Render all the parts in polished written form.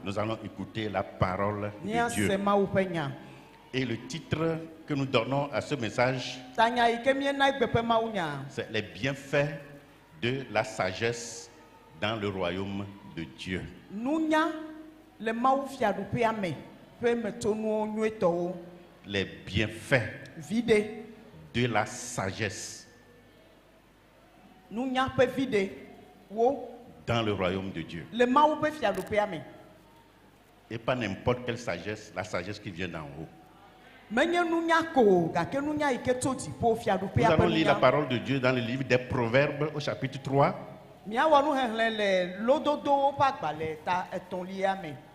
nous allons écouter la parole de Dieu. Et le titre que nous donnons à ce message, c'est les bienfaits de la sagesse dans le royaume de Dieu. Les bienfaits de la sagesse dans le royaume de Dieu. Et pas n'importe quelle sagesse, la sagesse qui vient d'en haut. Nous allons lire la parole de Dieu dans le livre des Proverbes au chapitre 3.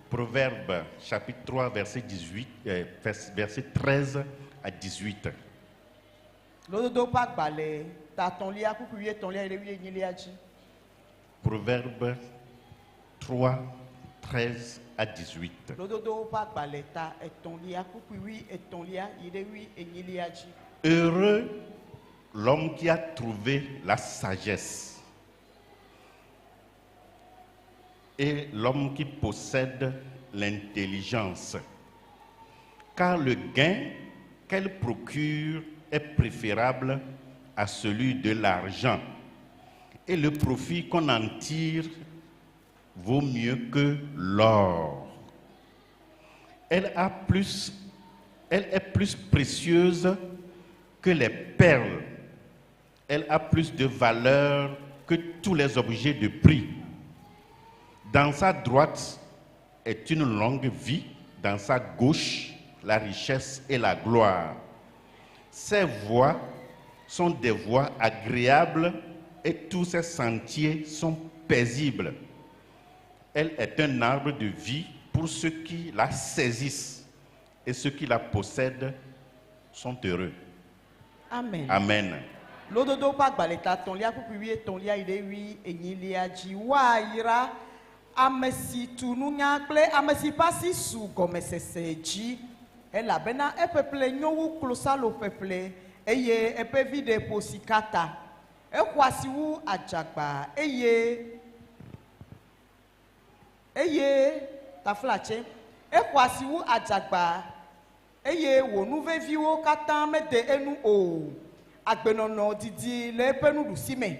Proverbes chapitre 3 verset 18, verset 13 à 18. Proverbes 3, 13 à 18. Heureux l'homme qui a trouvé la sagesse et l'homme qui possède l'intelligence, car le gain qu'elle procure est préférable à celui de l'argent, et le profit qu'on en tire vaut mieux que l'or. Elle est plus précieuse que les perles. Elle a plus de valeur que tous les objets de prix. Dans sa droite est une longue vie, dans sa gauche la richesse et la gloire. Ses voies sont des voies agréables et tous ses sentiers sont paisibles. Elle est un arbre de vie pour ceux qui la saisissent, et ceux qui la possèdent sont heureux. Amen. Amen. Taflache ekwasiwu ajagba wo nuveviwo kata mede enu o agbenono didi le pe nudusime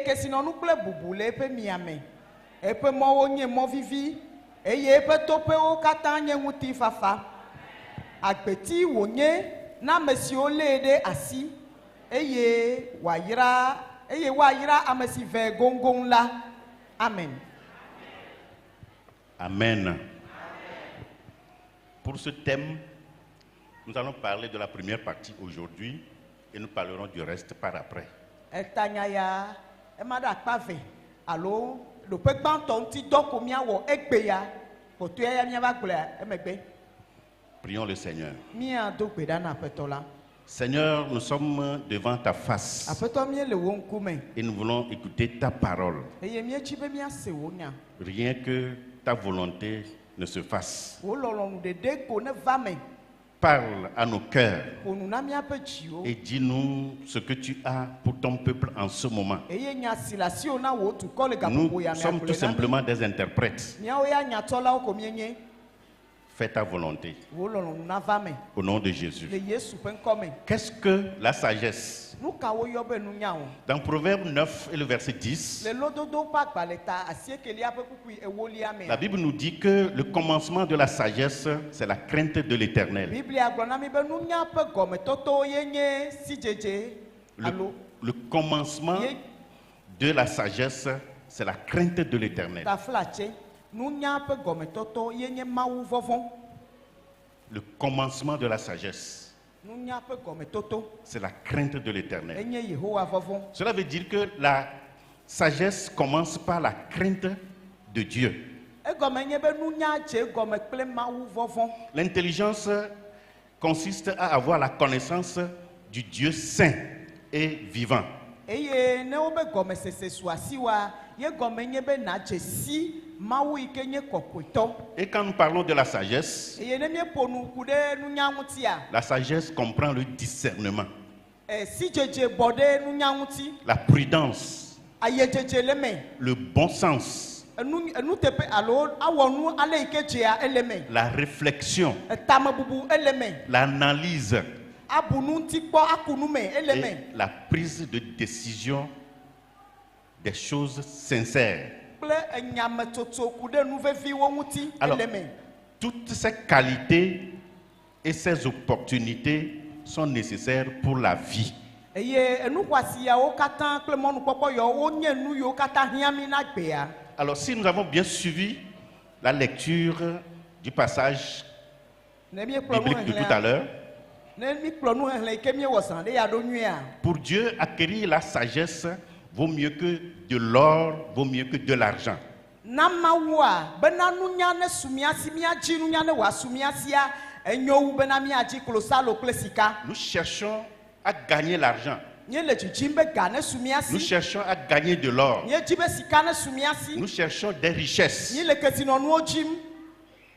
kesinonu kple bubu le pe miame epe mowo nye movivi pe topewo kata nye nguti fafa agbeti wonye na mesio le de asi wayira amesi ve gongon la. Amen. Amen. Pour ce thème, nous allons parler de la première partie aujourd'hui et nous parlerons du reste par après. Prions le Seigneur. Seigneur, nous sommes devant ta face et nous voulons écouter ta parole. Rien que ta volonté ne se fasse. Parle à nos cœurs et dis-nous ce que tu as pour ton peuple en ce moment. Nous sommes tout simplement des interprètes. Fais ta volonté. Au nom de Jésus. Qu'est-ce que la sagesse? Dans Proverbe 9 et le verset 10, la Bible nous dit que le commencement de la sagesse, c'est la crainte de l'Éternel. Le commencement de la sagesse, c'est la crainte de l'Éternel. Le commencement de la sagesse, c'est la crainte de l'Éternel. Cela veut dire que la sagesse commence par la crainte de Dieu. L'intelligence consiste à avoir la connaissance du Dieu saint et vivant. Et quand nous parlons de la sagesse comprend le discernement, la prudence, le bon sens enu tepe alo awɔ nu ale yi ke dzea ele me. la réflexion, Tamebubu ele me. l'analyse Abu nu ŋuti kpɔ aku nu me ele me. et la prise de décision des choses sincères. Kple enyametsotso ku ɖe nu veviwo ŋuti Alors, ele me. toutes ces qualités et ces opportunités sont nécessaires pour la vie. Eye enu xɔasiawo katã kple mɔnukpɔkpɔ yawo wonye nu yiwo katã hiã mi na gbea. Alors, si nous avons bien suivi la lecture du passage Ne míekplɔ nu biblique de tout à xexlẽa, l'heure, ne míekplɔ nu xexlẽ yi ke míewɔ zã ɖe ya ɖo nyuia. pour Dieu, acquérir la sagesse vaut mieux que de l'or, vaut mieux que de l'argent. Na Mawua bena nunya ne su mía si míadzi nunya ne wòasu mía sia enyo wu bena míadzi klosalo kple sika. Nous cherchons à gagner l'argent. Nye le dzidzim be ga ne su mía Nous si. cherchons à gagner de l'or. Nye dzi be sika ne su mía si. Nous cherchons des richesses. Nye le kesinɔnuwo dzim.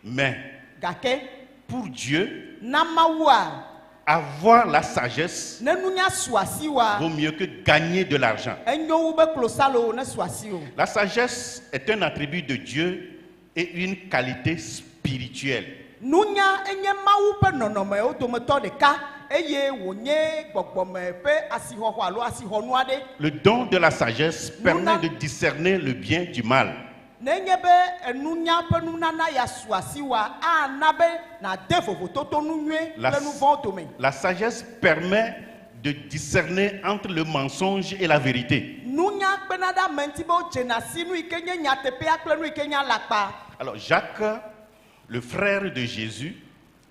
Mais Gake pour Dieu, na Mawua avoir la sagesse ne nunya su asi wa vaut mieux que gagner de l'argent. enyo wu be klosalo ne su asi o. La sagesse est un attribut de Dieu et une qualité spirituelle. Nunya enye Mawu ƒe nɔnɔmewo dometɔ ɖeka eye wònye gbɔgbɔme ƒe asixɔxɔ alo asixɔnu aɖe. Le don de la sagesse permet de discerner le bien du mal. Nenye be enunya ƒe nunana ya su asi wa ana be nade vovototo nu nyuie kple nu vɔ̃ dome. La sagesse permet de discerner entre le mensonge et la vérité. Nunya kpena ɖe ame ŋuti be wodzena si nu yi ke nye nyateƒea kple nu yi ke nye alakpa. Alors Jacques, le frère de Jésus,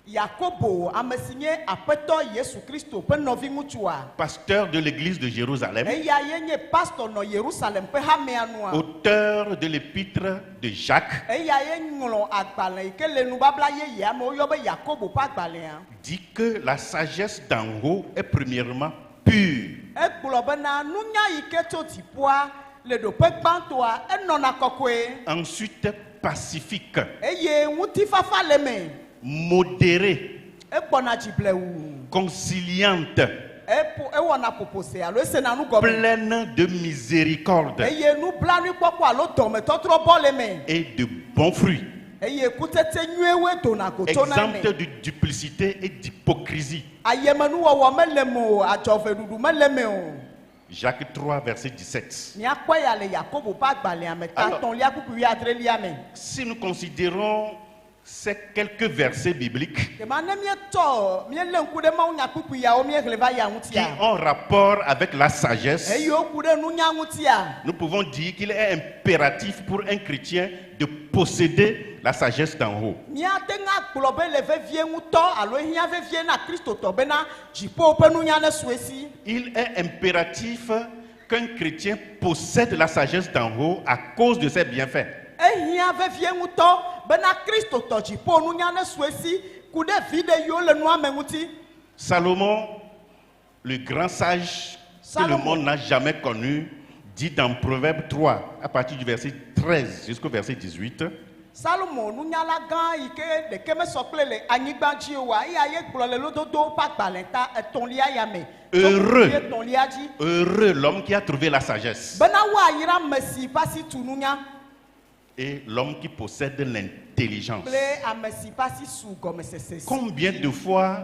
Yakobo ame si nye aƒetɔ Yesu Kristo ƒe nɔvi ŋutsua. pasteur de l'église de Jérusalem, Eya ye nye pastor nɔ Yerusalem ƒe hamea nua. auteur de l'épître de Jacques, Eya ye ŋlɔ agbalẽ yi ke le nubabla yeyea me woyɔ be Yakobo ƒe agbalẽa. dit que la sagesse d'en haut est premièrement pure. Egblɔ bena nunya yi ke tso dziƒoa le ɖoƒe gbãtɔa enɔna kɔkɔe. Ensuite pacifique, Eye ŋutifafa le me. modérée, Egbɔna dzi blewu. conciliante, Ewɔna ƒoƒose alo esena nu gɔme. pleine de miséricorde Eye nublanuikpɔkpɔ alo dɔmetɔtrɔ bɔ le me. et de bons fruits, Eye kutsetse nyuiewoe dona go tso na me. exempte de duplicité et d'hypocrisie. Ayemenuwɔwɔ mele me o, adzɔveɖuɖu mele me o. Jacques 3, verset 17. Miakpɔ ya le Yakobo ƒe agbalẽa me Alors- tatɔ̃lia kpukpui adrelia me. Si nous considérons ces quelques versets bibliques Kema ne míele ŋku ɖe mawunya kpukpui yawo míexlẽ va ya qui ŋutia. ont rapport avec la sagesse, Eyiwo ku ɖe nunya ŋutia. nous pouvons dire qu'il est impératif pour un chrétien de posséder la sagesse d'en haut. Míate ŋu agblɔ be le vevie ŋutɔ alo hiã vevie na kristotɔ bena dziƒo ƒe nunya ne su esi. Il est impératif qu'un chrétien possède la sagesse d'en haut à cause de ses bienfaits. Ehiã vevie ŋutɔ bena kristotɔ dziƒo nunya ne su esi ku ɖe vi ɖe yiwo le nua me ŋuti. Salomon, le grand sage que le Salomon. monde n'a jamais connu, dit dans Proverbe 3, à partir du verset 13 jusqu'au verset 18, Salomo nunyala gã yi ke ɖeke mesɔ kple le anyigba dzi o wa eya ye gblɔ le lododo ƒe agbalẽ ta etɔ̃lia ya me. Heureux. Tso etɔ̃lia dzi. heureux l'homme qui a trouvé la sagesse Bena woayra ame si ƒe asi tu nunya et l'homme qui possède l'intelligence. kple ame si ƒe asi su gɔmesese si. Combien de fois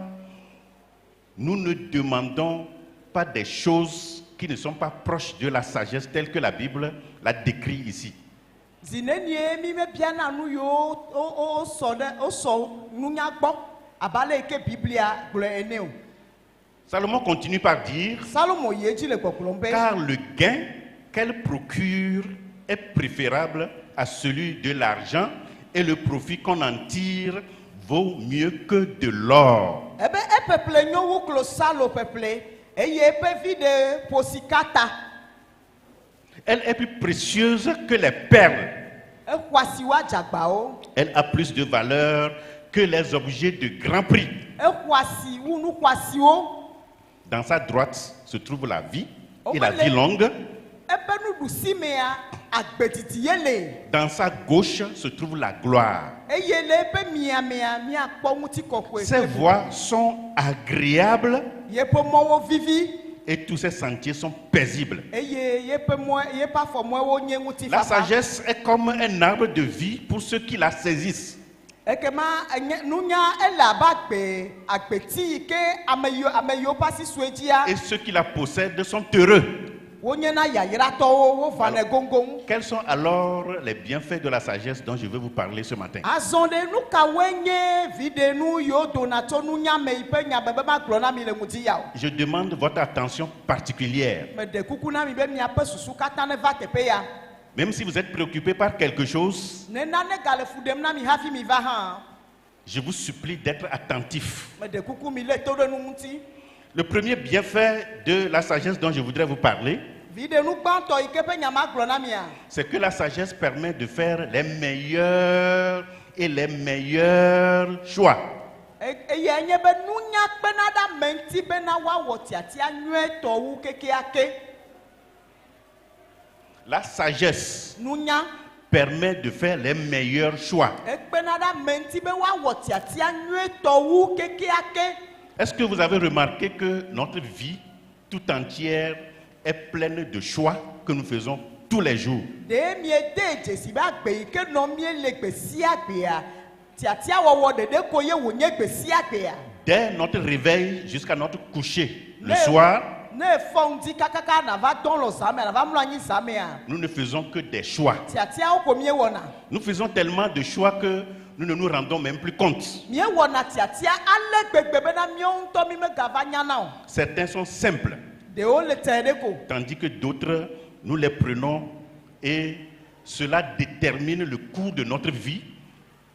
nous ne demandons pas des choses qui ne sont pas proches de la sagesse telle que la Bible la décrit ici. Zi nenie mi mebiana nu yiwo wosɔ nunya gbɔ abale yi ke Biblia gblɔ ene o. Salomon continue par dire, Salomo yi edzi le gbɔgblɔm be car le gain qu'elle procure est préférable à celui de l'argent et le profit qu'on en tire vaut mieux que de l'or. ebe eƒeƒle nyo wu klosalo ƒeƒle eye eƒe vi ɖe ƒo sika ta. Elle est plus précieuse que les perles. Exɔ asiwo adzagbawo. Elle a plus de valeur que les objets de grand prix. Exɔ asi wu nu xɔ asiwo. Dans sa droite se trouve la vie et la vie longue. Ebe nuɖusimea agbedidi ye le. Dans sa gauche se trouve la gloire. Eye le eƒe miamea míakpɔ ŋutikɔkɔe. Ses voies sont agréables Yeƒe mɔwo vivi. et tous ces sentiers sont paisibles. eye yeƒe mɔ yeƒe afɔmɔwo nye La ŋutifafa. sagesse est comme un arbre de vie pour ceux qui la saisissent. Ekema nunya ele abe agbeti yi ke ame yiwo ƒe asi sue dzia Et ceux qui la possèdent sont heureux. wonye na yayratɔwo wova ne gongong. Quels sont alors les bienfaits de la sagesse dont je vais vous parler ce matin? Azɔ ɖe nu kawoe nye viɖenu yiwo dona tso nunya me yi ƒe nya bebe ma gblɔ na mi le ŋuti ya o. Je demande votre attention particulière. Meɖe kuku na mi be miaƒe susu katã neva teƒe ya. Même si vous êtes préoccupé par quelque chose, Ne nane gale fu ɖem na mi hafi mi va hã. je vous supplie d'être attentif. Meɖe kuku mi le to ɖe nu ŋuti. Le premier bienfait de la sagesse dont je voudrais vous parler, Viɖenu gbãtɔ yi ke ƒe nya ma gblɔ na mia. c'est que la sagesse permet de faire les meilleurs choix. Eya nye be nunya kpena ɖe ame ŋuti bena woawɔ tiatia nyuietɔwo kekeake. La sagesse Nunya permet de faire les meilleurs choix. ekpena ɖe ame ŋuti be woawɔ tiatia nyuietɔwo kekeake. Est-ce que vous avez remarqué que notre vie tout entière est pleine de choix que nous faisons tous les jours? Ɖe miede dzesi be agbe yi ke nɔ mie le gbe sia gbea tiatia wɔwɔ ɖeɖe ko ye wònye gbe sia gbea. Dès notre réveil jusqu'à notre coucher le Ne- soir, Ne fɔ ŋdi kakaka nava dɔn le zãmea nava mlɔ anyi zãmea nous ne faisons que des choix. tiatiawo ko miewɔna. Nous faisons tellement de choix que nous ne nous rendons même plus compte. Miewɔna tiatia ale gbegbe bena míawo ŋutɔ mi megava nyana o. Certains sont simples, Ɖewo le tɛ ɖe ko. tandis que d'autres, nous les prenons et cela détermine le cours de notre vie.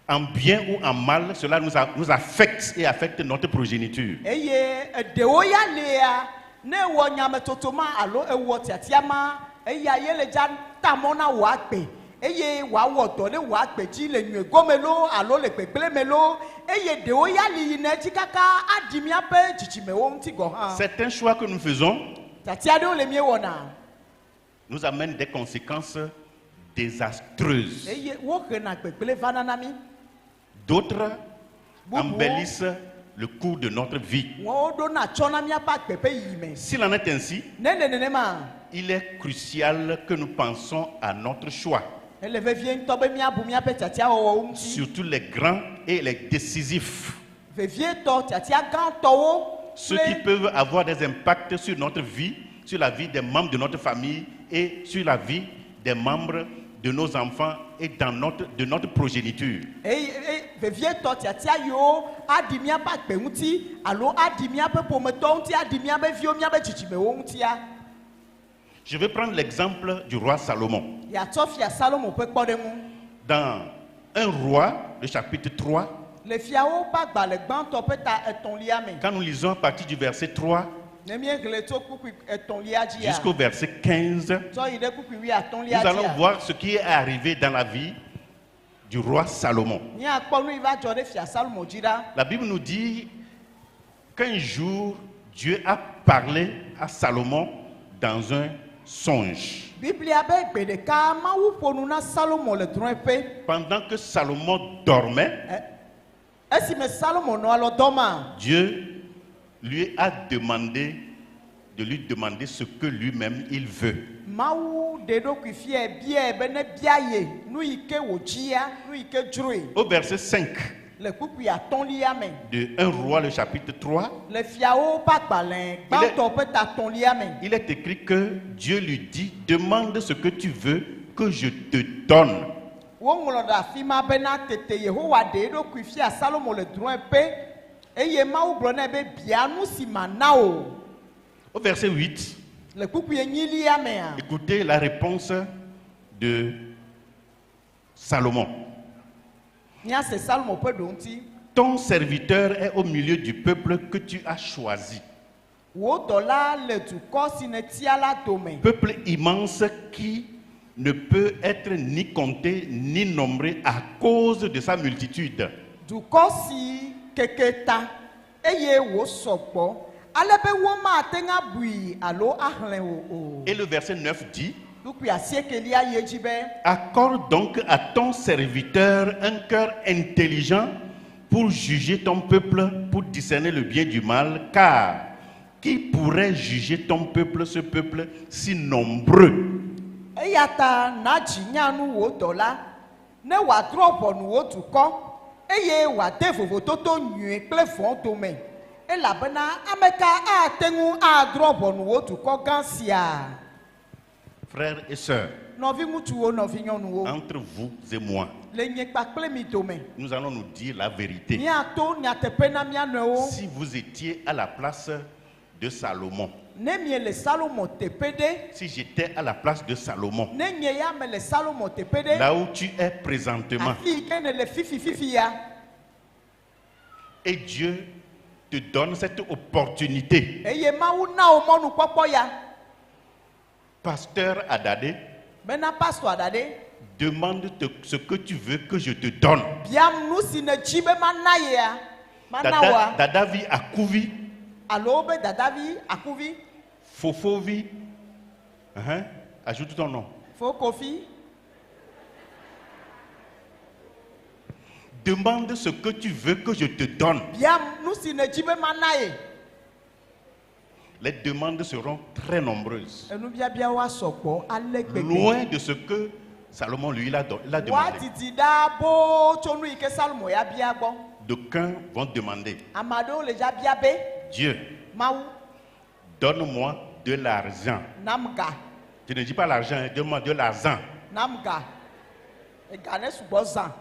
En bien ou en mal, cela nous affecte et affecte notre progéniture. Eye ɖewo ya lea ne ewɔ nyametsotso ma alo ewɔ tiatia ma eya ye le dza ta mɔ na wò agbe eye wòawɔ dɔ ɖe wò agbe dzi le nyuie gome lo alo le gbegblẽ me lo eye ɖewo ya li yina edzi kaka aɖi míaƒe dzidzimewo ŋuti gɔ hã. Certains choix que nous faisons Tiatia ɖewo le miewɔna nous amènent des conséquences désastreuses. eye wohena gbegblẽ vana na mi. D'autres Bubuwo embellissent le cours de notre vie. wɔwo ɖona tsɔ na míaƒe agbe ƒe yiyime. S'il en est ainsi, Ne le nenema il est crucial que nous pensions à notre choix, ele vevie ŋutɔ be míabu míaƒe tiatia wɔwɔwo ŋuti. surtout les grands et les décisifs, Vevietɔ tiatia gãtɔwo ceux qui peuvent avoir des impacts sur notre vie, sur la vie des membres de notre famille et sur la vie des membres de nos enfants et de notre progéniture. Vevietɔ tiatia yiwo aɖi míaƒe agbe ŋuti alo aɖi míaƒe ƒometɔ ŋuti aɖi míaƒe viwo míaƒe dzidzimewo ŋutia. Je vais prendre l'exemple du roi Salomon. Yatsɔ fia Salomo ƒe kpɔɖeŋu. Dans 1 roi, le chapitre 3, Le fiawo ƒe agbalẽ gbãtɔ ƒe ta etɔ̃lia me. quand nous lisons à partir du verset 3 Ne míehle tso kpukpui etɔ̃lia dzia jusqu'au verset 15, tsɔ yi ɖe kpukpui wuiatɔ̃lia nous allons dzia. voir ce qui est arrivé dans la vie du roi Salomon. Míakpɔ nu yi va dzɔ ɖe fia Salomo dzi ɖa. La Bible nous dit qu'un jour, Dieu a parlé à Salomon dans un songe. Biblia be gbe ɖeka Mawu ƒo nu na Salomo le drɔ̃eƒe. Pendant que Salomon dormait, Esime Salomo nɔ alɔ dɔma. Dieu lui a demandé de lui demander ce que lui-même il veut. Mawu ɖe ɖokui fia biae be ne bia ye nu yi ke wòdzia nu yi ke dzroe Au verset 5 le kpukpui atɔ̃lia me. de 1 roi, le chapitre 3, Le fiawo ƒe agbalẽ gbãtɔ ƒe ta atɔ̃lia me. il est écrit que Dieu lui dit, demande ce que tu veux que je te donne. Woŋlɔ ɖe afi ma bena tete Yehowa ɖe ɖokui fia Salomo le drɔ̃eƒe eye Mawu gblɔ nɛ be bia nu si mana o. Au verset 8, Le kpukpui enyilia mea écoutez la réponse de Salomon. míase Salomo ƒe ɖo ŋuti. Ton serviteur est au milieu du peuple que tu as choisi. Wò dɔla le dukɔ si nètia la dome. Peuple immense qui ne peut être ni compté ni nombré à cause de sa multitude. Dukɔ si keke ta eye wò sɔgbɔ ale be womate ŋu abui alo axlẽ o. Et le verset 9 dit, Kpukpui asiekelia yi edzi be accorde donc à ton serviteur un cœur intelligent pour juger ton peuple, pour discerner le bien du mal, car Qui pourrait juger ton peuple, ce peuple si nombreux? Eyata na dzinyanu wo dɔla ne wòadrɔ ʋɔnu wo dukɔ eye wòade vovototo nyui kple vɔ̃ dome elabena ameka ate ŋu adrɔ ʋɔnu wo dukɔ gã sia. Frères et sœurs, Nɔvi ŋutsuwo nɔvi nyɔnuwo entre vous et moi, le nye kpakple mi dome nous allons nous dire la vérité. miato nyateƒe na mia nɔewo. Si vous étiez à la place de Salomon, Ne mie le Salomo teƒe ɖe si j'étais à la place de Salomon, ne nye ya me le Salomo teƒe ɖe là où tu es présentement, afi yi ke ne le fifi ya et Dieu te donne cette opportunité, eye Mawu na wo mɔnukpɔkpɔ ya Pasteur Adadé, bena pastor aɖaɖe demande ce que tu veux que je te donne. biam nu si ne dzi be mana yea mana Dada, woa Dadavi Akuvi, alo be dadavi akuvi Fofovi, ajoute ton nom. fo kofi Demande ce que tu veux que je te donne. biam nu si ne dzi be mana ye Les demandes seront très nombreuses. enubiabia wa sɔgbɔ ale gbegbe Loin de ce que Salomon lui l'a demandé. wa didi ɖa bo tso nu yi ke Salomo ya bia gbɔ D'aucuns vont demander, ame aɖewo le dza bia be Dieu, Mawu donne-moi de l'argent. nam ga Je ne dis pas l'argent, hein, donne-moi de l'argent. nam ga ega ne sugbɔ zã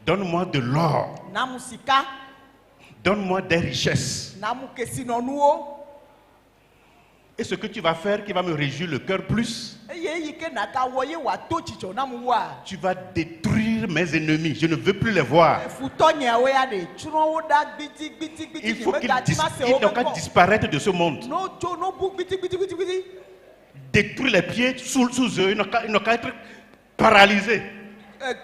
Donne-moi de l'or. nam sika Donne-moi des richesses. nam kesinɔnuwo Et ce que tu vas faire qui va me réjouir le cœur plus, eye yi ke nagawɔ ye wòato dzidzɔ nam woa tu vas détruire mes ennemis. Je ne veux plus les voir. futɔ nyawo ya de tsrɔ̃ wo ɖa gbitigbitigbiti Il faut qu'ils megadi ma se wo n'ont qu'à be kɔ disparaître de ce monde. no tso no bu gbitigbitigbiti Détruire les pieds sous eux. Ils n'ont qu'à être paralysés.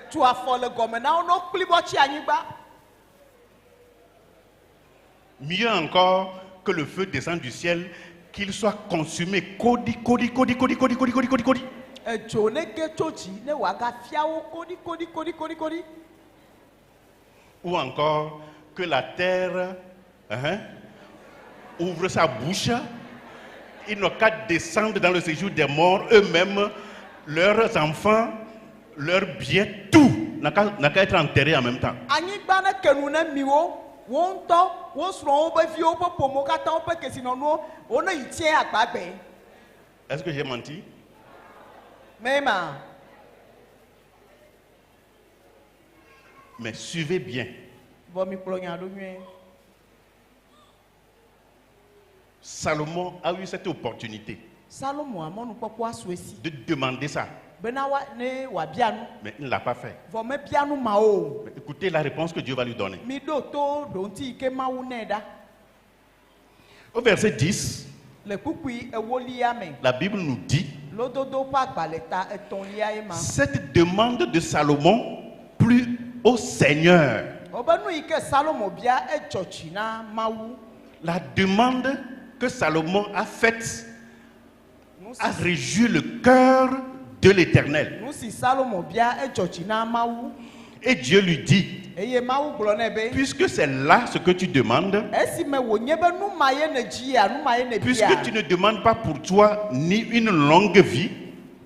tu afɔ le gɔme na wo no kpli bɔ tsi anyigba Mieux encore que le feu descend du ciel, qu'il soit consumé. Kodi, kodi, kodi, kodi, kodi, kodi, kodi, kodi, kodi. edzo ne ge tso dzi ne wòagafia wo koɖikoɖikoɖikoɖi Ou encore que la terre ouvre sa bouche. Ils n'ont qu'à descendre dans le séjour des morts, eux-mêmes, leurs enfants, leurs biens, tout n'a qu'à être enterré en même temps. anyigba ne ke nu ne mi wo ŋutɔ wo srɔ̃ woƒe viwo ƒe ƒomo katã woƒe kesinɔnuwo wo ne yi tie agbagbe Est-ce que j'ai menti? mema Mais suivez bien. vɔ mi kplɔ nya ɖo nyuie Salomon a eu cette opportunité Salomo amɔnukpɔkpɔ asu esi de demander ça, bena wa ne wòabia nu mais il ne l'a pas fait. vɔ mebia nu ma o Mais écoutez la réponse que Dieu va lui donner. mi ɖo to ɖo ŋuti yi ke Mawu nɛ ɖa Au verset 10, le kpukpui ewolia me la Bible nous dit, lododo ƒe agbalẽta etɔ̃lia ye ma cette demande de Salomon plut au Seigneur. wobe nu yi ke Salomo bia edzɔ tsi na Mawu La demande que Salomon a faite nu a si réjoui le cœur de l'Éternel. nu si Salomo bia edzɔ tsi na Mawu Et Dieu lui dit, eye Mawu gblɔ nɛ be puisque c'est là ce que tu demandes, esime wònye be nu ma ye ne dzia nu ma ye ne puisque bia tu ne demandes pas pour toi ni une longue vie,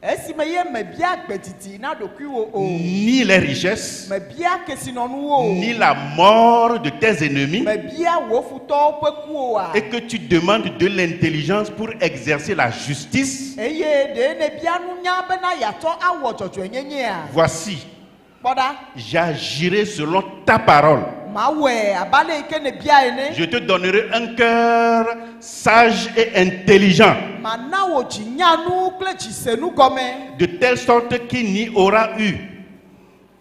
esime ye mebia gbedidi na ɖokuiwo o ni les richesses, mebia kesinɔnuwo o ni la mort de tes ennemis, mebia wò futɔwo ƒe kuwoa et que tu demandes de l'intelligence pour exercer la justice, eye ɖe ne bia nunya bena yeatsɔ awɔ dzɔdzɔenyenyea voici, kpɔ ɖa j'agirai selon ta parole. mawɔe abale yi ke ne bia ene Je te donnerai un cœur sage et intelligent, mana wò dzinyanu kple dzisenu gɔme de telle sorte qu'il n'y aura eu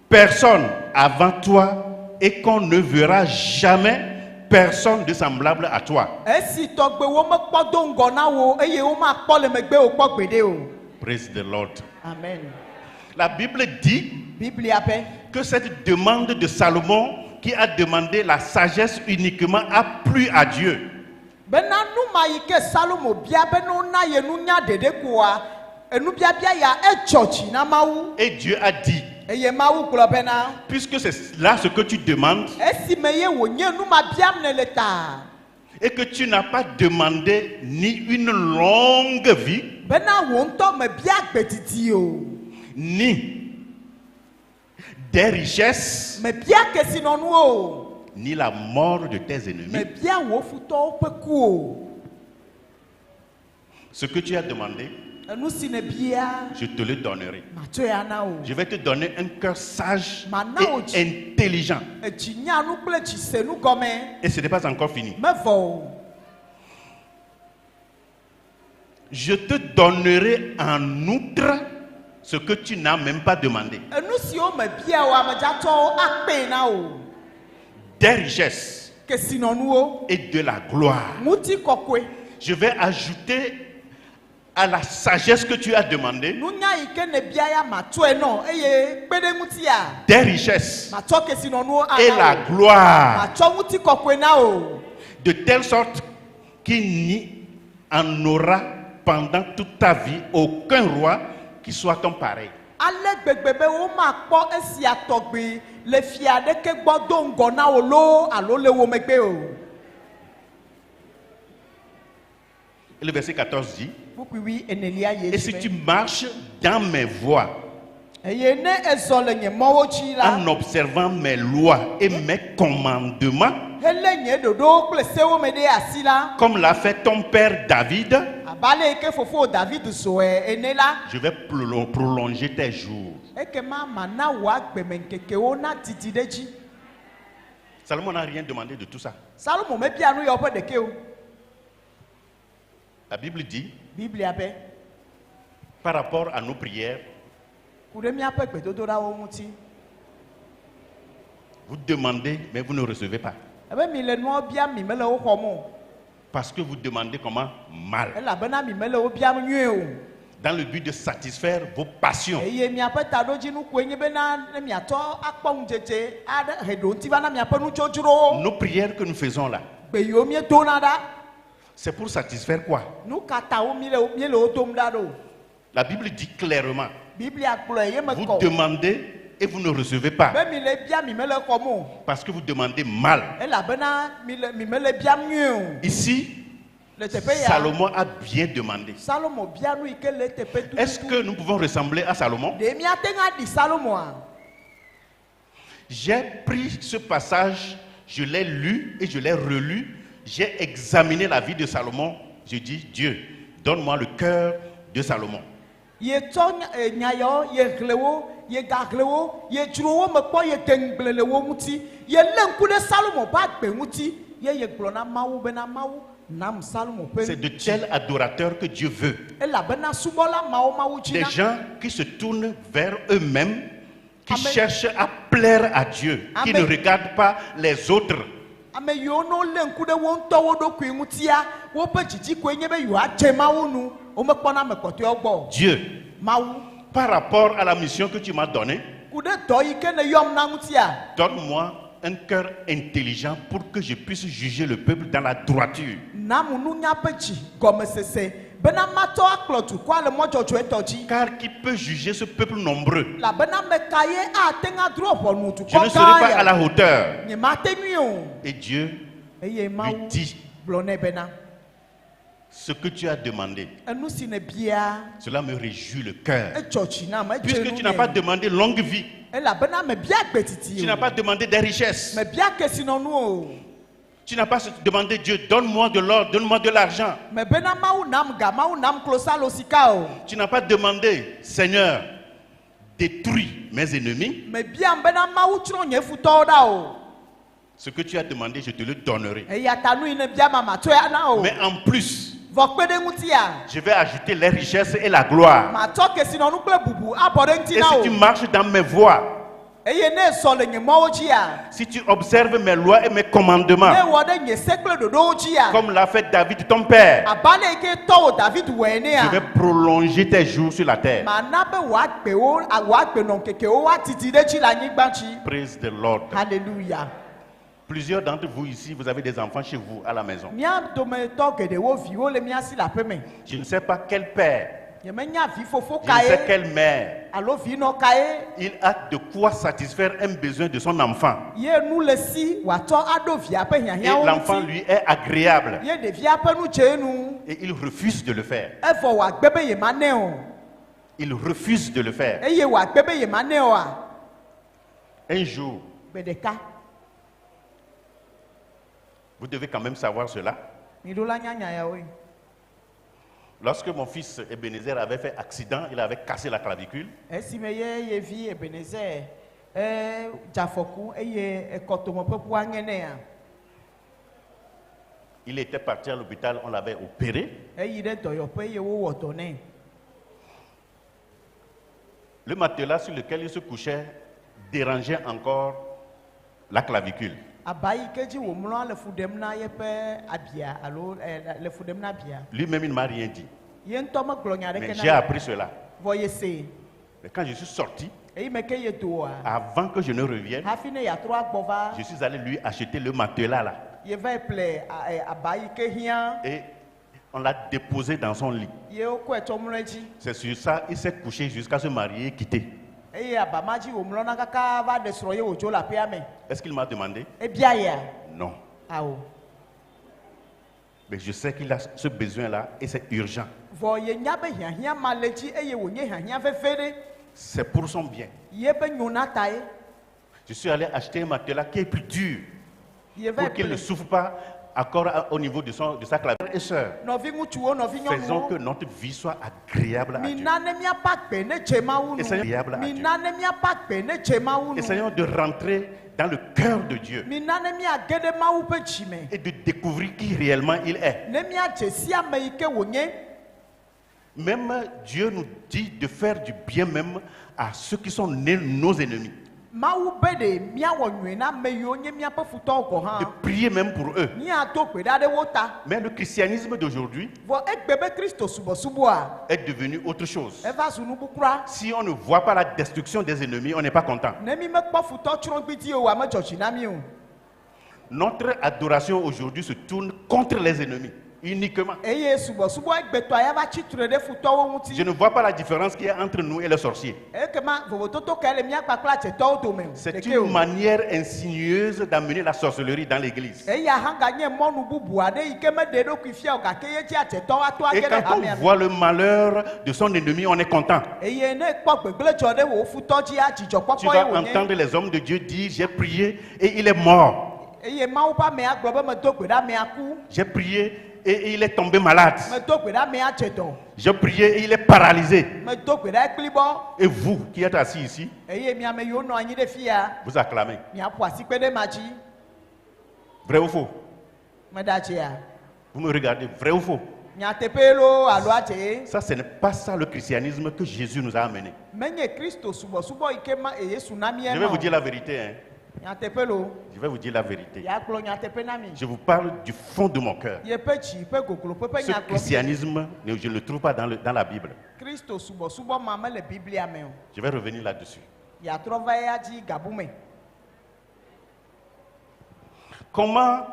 personne avant toi et qu'on ne verra jamais personne de semblable à toi. esi tɔgbewo mekpɔ do ŋgɔ na wo eye womakpɔ le megbe wo kpɔ gbeɖe o Praise the Lord. amen La Bible dit biblia ƒe que cette demande de Salomon, qui a demandé la sagesse uniquement, a plu à Dieu. bena nu ma yi ke Salomo bia be ne wona ye nunya ɖeɖe koa enubiabia ya edzɔ tsi na Mawu Et Dieu a dit, eye Mawu gblɔ bena puisque c'est là ce que tu demandes, esime ye wònye nu ma biam ne le ta et que tu n'as pas demandé ni une longue vie, bena wo ŋutɔ me bia gbedidi o, ni des richesses, me bia kesinɔnu o, ni la mort de tes me ennemis. bia wo futɔwo ƒe ku o. Ce que tu as demandé, Enu si ne bia je te le donnerai. matsɔe ana o. Je vais te donner un cœur sage Maintenant, et intelligent. Etsi nyanu kple tsisenu gɔmɛ Et ce n'est pas encore fini. mevɔ o. Je te donnerai en outre ce que tu n'as même pas demandé. Enu siwo me bia o amedzatɔwo akpee na o. Des richesses Kesinɔnuwo, et de la gloire. ŋuti kɔkɔe, Je vais ajouter à la sagesse que tu as demandé nunya yi ke ne bia ya matsɔe nɔ eye kpeɖeŋutia des richesses matsɔ kesinɔnuwo et ana la o. gloire. Matsɔ ŋuti kɔkɔe na o. De telle sorte qu'il n'y en aura pendant toute ta vie aucun roi qui soit ton pareil. Ale gbegbe be womakpɔ esia tɔgbi le fia ɖeke gbɔ do ŋgɔ na wo loo alo le wo megbe o. Et le verset 14 dit, Bukui enelia ye et si dzi tu be, marches dans mes voies, eye ne ezɔ le nye mɔwo dzi la, en observant mes lois et mes commandements, hele nye ɖoɖowo kple sewo me ɖe asi la, comme l'a fait ton père David, abale yi ke fofo David zɔe ene la, je vais prolonger tes jours. ekema mana wò agbeme ŋkekewo na didi ɖe dzi. Salomon n'a rien demandé de tout ça. Salomo mebia nu yawo ƒe ɖeke o. La Bible dit, Biblia be, par rapport à nos prières, ku ɖe míaƒe gbedodoɖawo ŋuti. vous demandez, mais vous ne recevez pas. Ebe mi le nuawo biam mi mele wo xɔm o. Parce que vous demandez comment? Mal. Elabena mi mele wo biam nyuie o. Dans le but de satisfaire vos passions. Eye miaƒe taɖodzinukoe nye bena ne miatɔ akpɔ ŋudzedze aɖe he ɖo ŋuti va na miaƒe nutsodzrowo. Nos prières que nous faisons là, Gbe yiwo miedona ɖa, c'est pour satisfaire quoi? nu ka tawo miele wo dom ɖa ɖo. La Bible dit clairement, Biblia gblɔe ye me vous kɔ. demandez et vous ne recevez pas. Be mi le bia mi mele xɔm o. Parce que vous demandez mal. Elabena mi mele biam nyuie o. Ici, Le teƒe ya, Salomon a bien demandé. Salomo bia nu yi ke le teƒe Est-ce tututu. que nous pouvons ressembler à Salomon? Ɖe miate ŋu aɖi Salomoa. J'ai pris ce passage, je l'ai lu et je l'ai relu. J'ai examiné la vie de Salomon. Je dis, Dieu, donne-moi le cœur de Salomon. Ye tsɔ nya yawo, ye hle wo, ye gahle wo, ye dzro wo me kpɔ, ye de ŋgble le wo ŋuti. Ye lé ŋku ɖe Salomo ƒe agbe ŋuti. Ye gblɔ na Mawu bena Mawu nam Salomo ƒe. C'est de tels adorateurs que Dieu veut. Elabena subɔla Mawu Des dzina. gens qui se tournent vers eux-mêmes, qui Amen. cherchent à plaire à Dieu, qui Amen. ne regardent pas les autres. Ame yiwo no lé ŋku ɖe wo ŋutɔwo ɖokui ŋutia, woƒe dzidzi koe nye be yewoadze Mawu nu. Womekpɔna ame kpɔtɔewo gbɔ. Dieu, Mawu, par rapport à la mission que tu m'as donnée, ku ɖe dɔ yi ke ne yɔm na ŋutia, donne-moi un cœur intelligent pour que je puisse juger le peuple dans la droiture. namu nunya ƒe dzi gɔmesese bena matɔ akplɔ dukɔa le mɔdzɔdzɔe tɔ dzi. Car qui peut juger ce peuple nombreux? Labena me ka ye ate ŋu adrɔ ʋɔnu Je ne dukɔ serai pas gã à la ya. hauteur. Nye mate nyui o. Et Dieu Eye lui Mawu dit, gblɔ nɛ bena, ce que tu as demandé, enu si ne bia, cela me réjouit le cœur. edzɔ dzi nam, edze Puisque nu tu n'as pas nɛ. demandé longue vie, Elabena me bia gbedidi tu o. n'as pas demandé des richesses, Me bia kesinɔnu o. tu n'as pas demandé Dieu, donne-moi de l'or, donne-moi de l'argent. Me bena Mawu nam ga, Mawu nam klosalo sika o. Tu n'as pas demandé, Seigneur, détruis mes ennemis. Me biam bena Mawu tsrɔ̃ nye futɔwo ɖa o. Ce que tu as demandé, je te le donnerai. Eya ta nu yi ne bia ma matsɔe ana o. Mais en plus, Vɔ kpe ɖe ŋutia, je vais ajouter les richesses et la gloire. matsɔ kesinɔnu kple bubu abɔ ɖe ŋuti Et na si o. tu marches dans mes voies, Eye ne zɔ le nye mɔwo dzia, si tu observes mes lois et mes ne commandements, wɔ ɖe nye se kple ɖoɖowo dzia, comme l'a fait David ton père, abale yi ke tɔwò David wɔ je enea, vais prolonger tes jours sur la terre. mana be wòagbewo wòagbenɔ nkekewo woatiti ɖe dzi le anyigba dzi. Praise the Lord. Hallelujah. Plusieurs d'entre vous ici, vous avez des enfants chez vous à la maison. Mía dometɔ geɖewo viwo le mía si le aƒe me. Je ne sais pas quel père, Nyemenya vi fofo je ka ne sais ye, quelle mère alo vinɔ kae. Il a de quoi satisfaire un besoin de son enfant. Ye nu le si w'atsɔ aɖo via ƒe Et hiahiãwo l'enfant ŋuti. lui est agréable. Ye ɖevia ƒe nu dze nu. Et il refuse de le faire. Evɔ w'agbe be yema nɛ o. Il refuse de le faire. Eye w'agbe be yema nɛ oa. Un jour, Gbe ɖeka. vous devez quand même savoir cela. Miɖo la nyanya yawoe. Lorsque mon fils Ebenezer avait fait accident, il avait cassé la clavicule. Esime ye yevi Ebenezer dzafɔku eye ekɔtome ƒe ƒua ŋe nɛa. Il était parti à l'hôpital, on l'avait opéré. Eyi ɖe dɔyɔƒe eye wowɔ dɔ nɛ. Le matelas sur lequel il se couchait dérangeait encore la clavicule. Aba yi ke dzi wòmlɔ le fu ɖem na yeƒe abia alo le fu ɖem na abia. Lui-même, il ne m'a rien dit. Ye ŋutɔ megblɔ nya Mais ɖeke j'ai na appris cela. vɔ ye se. Mais quand je suis sorti, Eyi me ke ye doa. avant que je ne revienne, Hafi ne yatrɔ agbɔ va. je suis allé lui acheter le matelas là. Ye va yi ƒle aba yi ke hiã. Et on l'a déposé dans son lit. Ye wokɔe tsɔ mlɔ edzi. C'est sur ça, il s'est couché jusqu'à se marier et quitter. Eye aba ma dzi wòmlɔna kaka va ɖe srɔ̃ ye wòdzo le aƒea me. Est-ce qu'il m'a demandé? Ebia yea. Non. Awo. Mais je sais qu'il a ce besoin-là et c'est urgent. Vɔ ye nya be hiahiã ma le dzi eye wònye hiahiã vefe ɖe. C'est pour son bien. Ye be nyo na ta ye. Je suis allé acheter un matelas qui est plus dur Ye va yi pour qu'il ne ƒle. souffre pas encore au niveau de sa clavicule. Et sœurs, Nɔvi ŋutsuwo, nɔvi faisons que nyɔnuwo. notre vie soit agréable à Dieu. Mina ne míaƒe agbe ne dze Mawu Essayons nu. agréable à Dieu. Mina ne míaƒe agbe ne dze Mawu nu. Essayons de rentrer dans le cœur de Dieu Mina ne míage ɖe Mawu ƒe dzi me. et de découvrir qui réellement il est. Ne míadze si ame yi ke wònye. Même Dieu nous dit de faire du bien même à ceux qui sont nés nos ennemis. Mawu be ɖe míawɔ nyui na ame yiwo nye míaƒe futɔwo gɔ De hã. prier même pour eux. Míado gbe ɖa ɖe wo ta. Mais le christianisme d'aujourd'hui Vɔ egbe be Kristo subɔsubɔa, est devenu autre chose. eva zu nubukura. Si on ne voit pas la destruction des ennemis, on n'est pas content. Ne mi mekpɔ futɔ tsrɔ̃gbidi o, ame dzɔdzi na mi o. Notre adoration aujourd'hui se tourne contre les ennemis, uniquement. Eye subɔsubɔ egbetɔa ya va tsitre ɖe futɔwo Je ŋuti. ne vois pas la différence qu'il y a entre nous et les sorciers. Ekema vovototo ka le mía kpakple adzetɔwo dome o. C'est Ɖeke o. une manière insinueuse d'amener la sorcellerie dans l'église. Eya hã ganye mɔnu bubu aɖe yi ke meɖe eɖokui fia o gake ye dzi adzetɔwo ato Et age ɖe quand hamea on me. voit le malheur de son ennemi, on est content. Eye ne kpɔ gbegblẽ dzɔ ɖe wò futɔ dzia Tu dzidzɔkpɔkpɔ ye vas wònye. entendre les hommes de Dieu dire, j'ai prié et il est mort. Eye Mawu ƒe amea gblɔ be medo gbe ɖa amea ku. J'ai prié et il est tombé malade. Medo gbe ɖa amea dze dɔ. J'ai prié et il est paralysé. Medo gbe ɖa ekpli bɔ. Et vous qui êtes assis ici, Eye mi ame yiwo nɔ anyi ɖe fi ya, vous acclamez. miaƒo asikpe ɖe ma dzi. Vrai ou faux? Meɖe adzea. Vous me regardez, vrai ou faux? Nyateƒe lo alo adze. Ça, ce n'est pas ça le christianisme que Jésus nous a amené. Menye Kristo subɔsubɔ yi ke ma Yesu na mía Je vais vous dire la vérité. Hein. Nyateƒe lo. Je vais vous dire la vérité. Ya gblɔ nyateƒe na mi. Je vous parle du fond de mon cœur. Yeƒe dzi ƒe gogloƒe ƒe Ce nya gblɔ. christianisme, je ne le trouve pas dans la Bible. Kristo subɔsubɔ ma mele Biblia me o. Je vais revenir là-dessus. Yatrɔ va ya dzi gabu me. Comment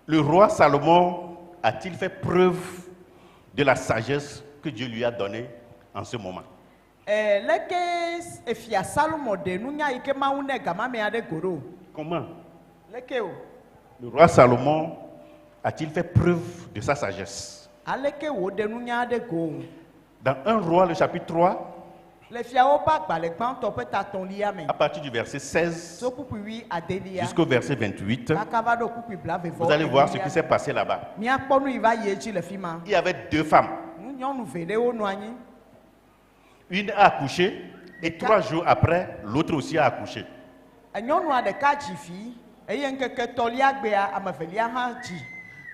le roi Salomon a-t-il fait preuve de la sagesse que Dieu lui a donnée en ce moment? Leke efia Salomo ɖe nunya yi ke Mawu ne gama me aɖe go ɖo. Comment Leke o. le roi Salomon a-t-il fait preuve de sa sagesse? Aleke wòɖe nunya aɖe go. Dans 1 Roi, le chapitre 3, Le fiawo ƒe agbalẽ gbãtɔ ƒe tatɔ̃lia me. à partir du verset 16 Tso kpukpui adelia. jusqu'au verset 28, Kaka va ɖo kpukpui blavevɔ. vous allez voir ce qui s'est passé là-bas. Míakpɔ nu yi va yi edzi le fi ma. Il y avait 2 femmes. Nyɔnu ve ɖewo nɔ anyi. Une a accouché et 3 jours après, l'autre aussi a accouché. Nyɔnua ɖeka dzi vi eye ŋkeke tɔlia gbea ame velia hã dzi.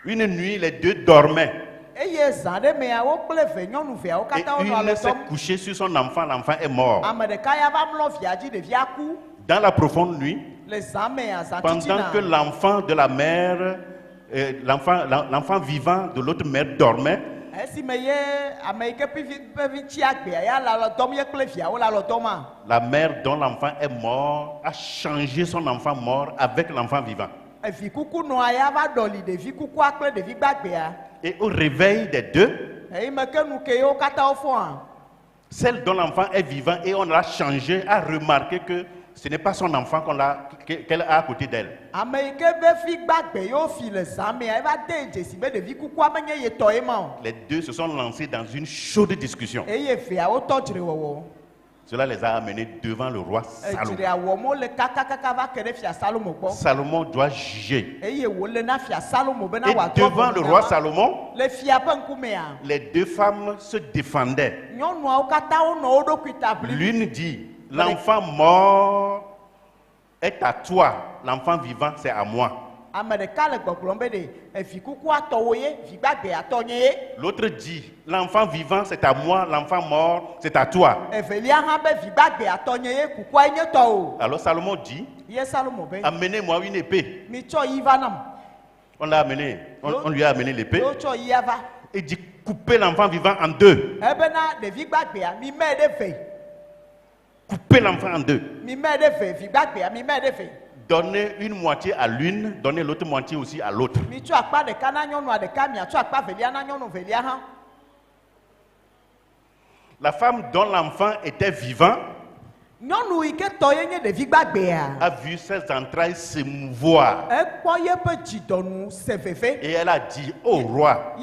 Une nuit, les 2 dormaient. Eye zã ɖe mea wo kple ve nyɔnu veawo Et katã wonɔ une alɔ s'est tɔm. couchée sur son enfant, l'enfant est mort. Ame ɖeka ya va mlɔ via dzi ɖevia ku. Dans la profonde nuit, Le zã mea zã pendant que titina. l'enfant de la mère, l'enfant vivant de l'autre mère dormait, Esime ye ame yi ke ƒe vi tsi agbea ya le alɔ dɔm ye kple viawo le alɔ dɔma. la mère dont l'enfant est mort a changé son enfant mort avec l'enfant vivant. Evi kuku nɔa ya va ɖɔli ɖevi kukua kple ɖevi gbagbea. Et au réveil des 2, Eyi me ke nu ke yewo katã wo fɔa. Celle dont l'enfant est vivant et on l'a changé a remarqué que ce n'est pas son enfant qu'elle a à côté d'elle. Les deux se sont lancés dans une chaude discussion. Cela les a amenés devant le roi Salomon. Salomon doit juger. Et devant le roi Salomon, les deux femmes se défendaient. L'une dit, l'enfant mort est à toi, l'enfant vivant c'est à moi. L'autre dit, l'enfant vivant c'est à moi, l'enfant mort c'est à toi. Alors Salomon dit, amenez-moi une épée. On l'a amené, on lui a amené l'épée. Il dit, coupez l'enfant vivant en deux. Coupez l'enfant en deux. Donnez une moitié à l'une, donnez l'autre moitié aussi à l'autre. La femme dont l'enfant était vivant a vu ses entrailles s'émouvoir. Et elle a dit, ô roi,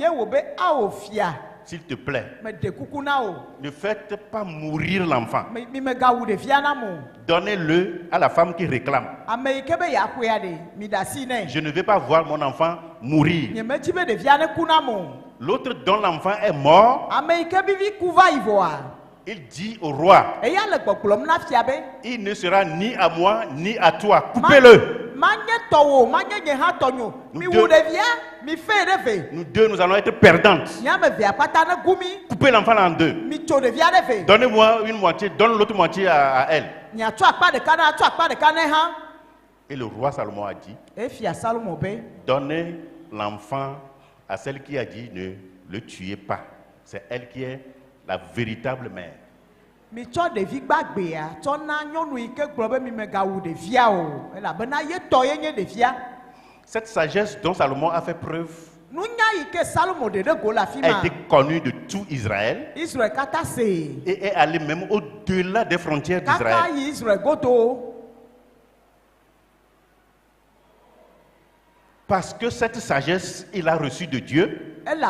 s'il te plaît, ne faites pas mourir l'enfant. Donnez-le à la femme qui réclame. Je ne vais pas voir mon enfant mourir. L'autre dont l'enfant est mort, il dit au roi, il ne sera ni à moi ni à toi. Coupez-le. Nous deux, nous allons être perdantes. Coupez l'enfant en deux. Donnez-moi une moitié, donne l'autre moitié à elle. Et le roi Salomon a dit, donnez l'enfant à celle qui a dit ne le tuez pas. C'est elle qui est la véritable mère. Cette sagesse dont Salomon a fait preuve a été connue de tout Israël et est allée même au-delà des frontières d'Israël. Parce que cette sagesse, il a reçu de Dieu. Il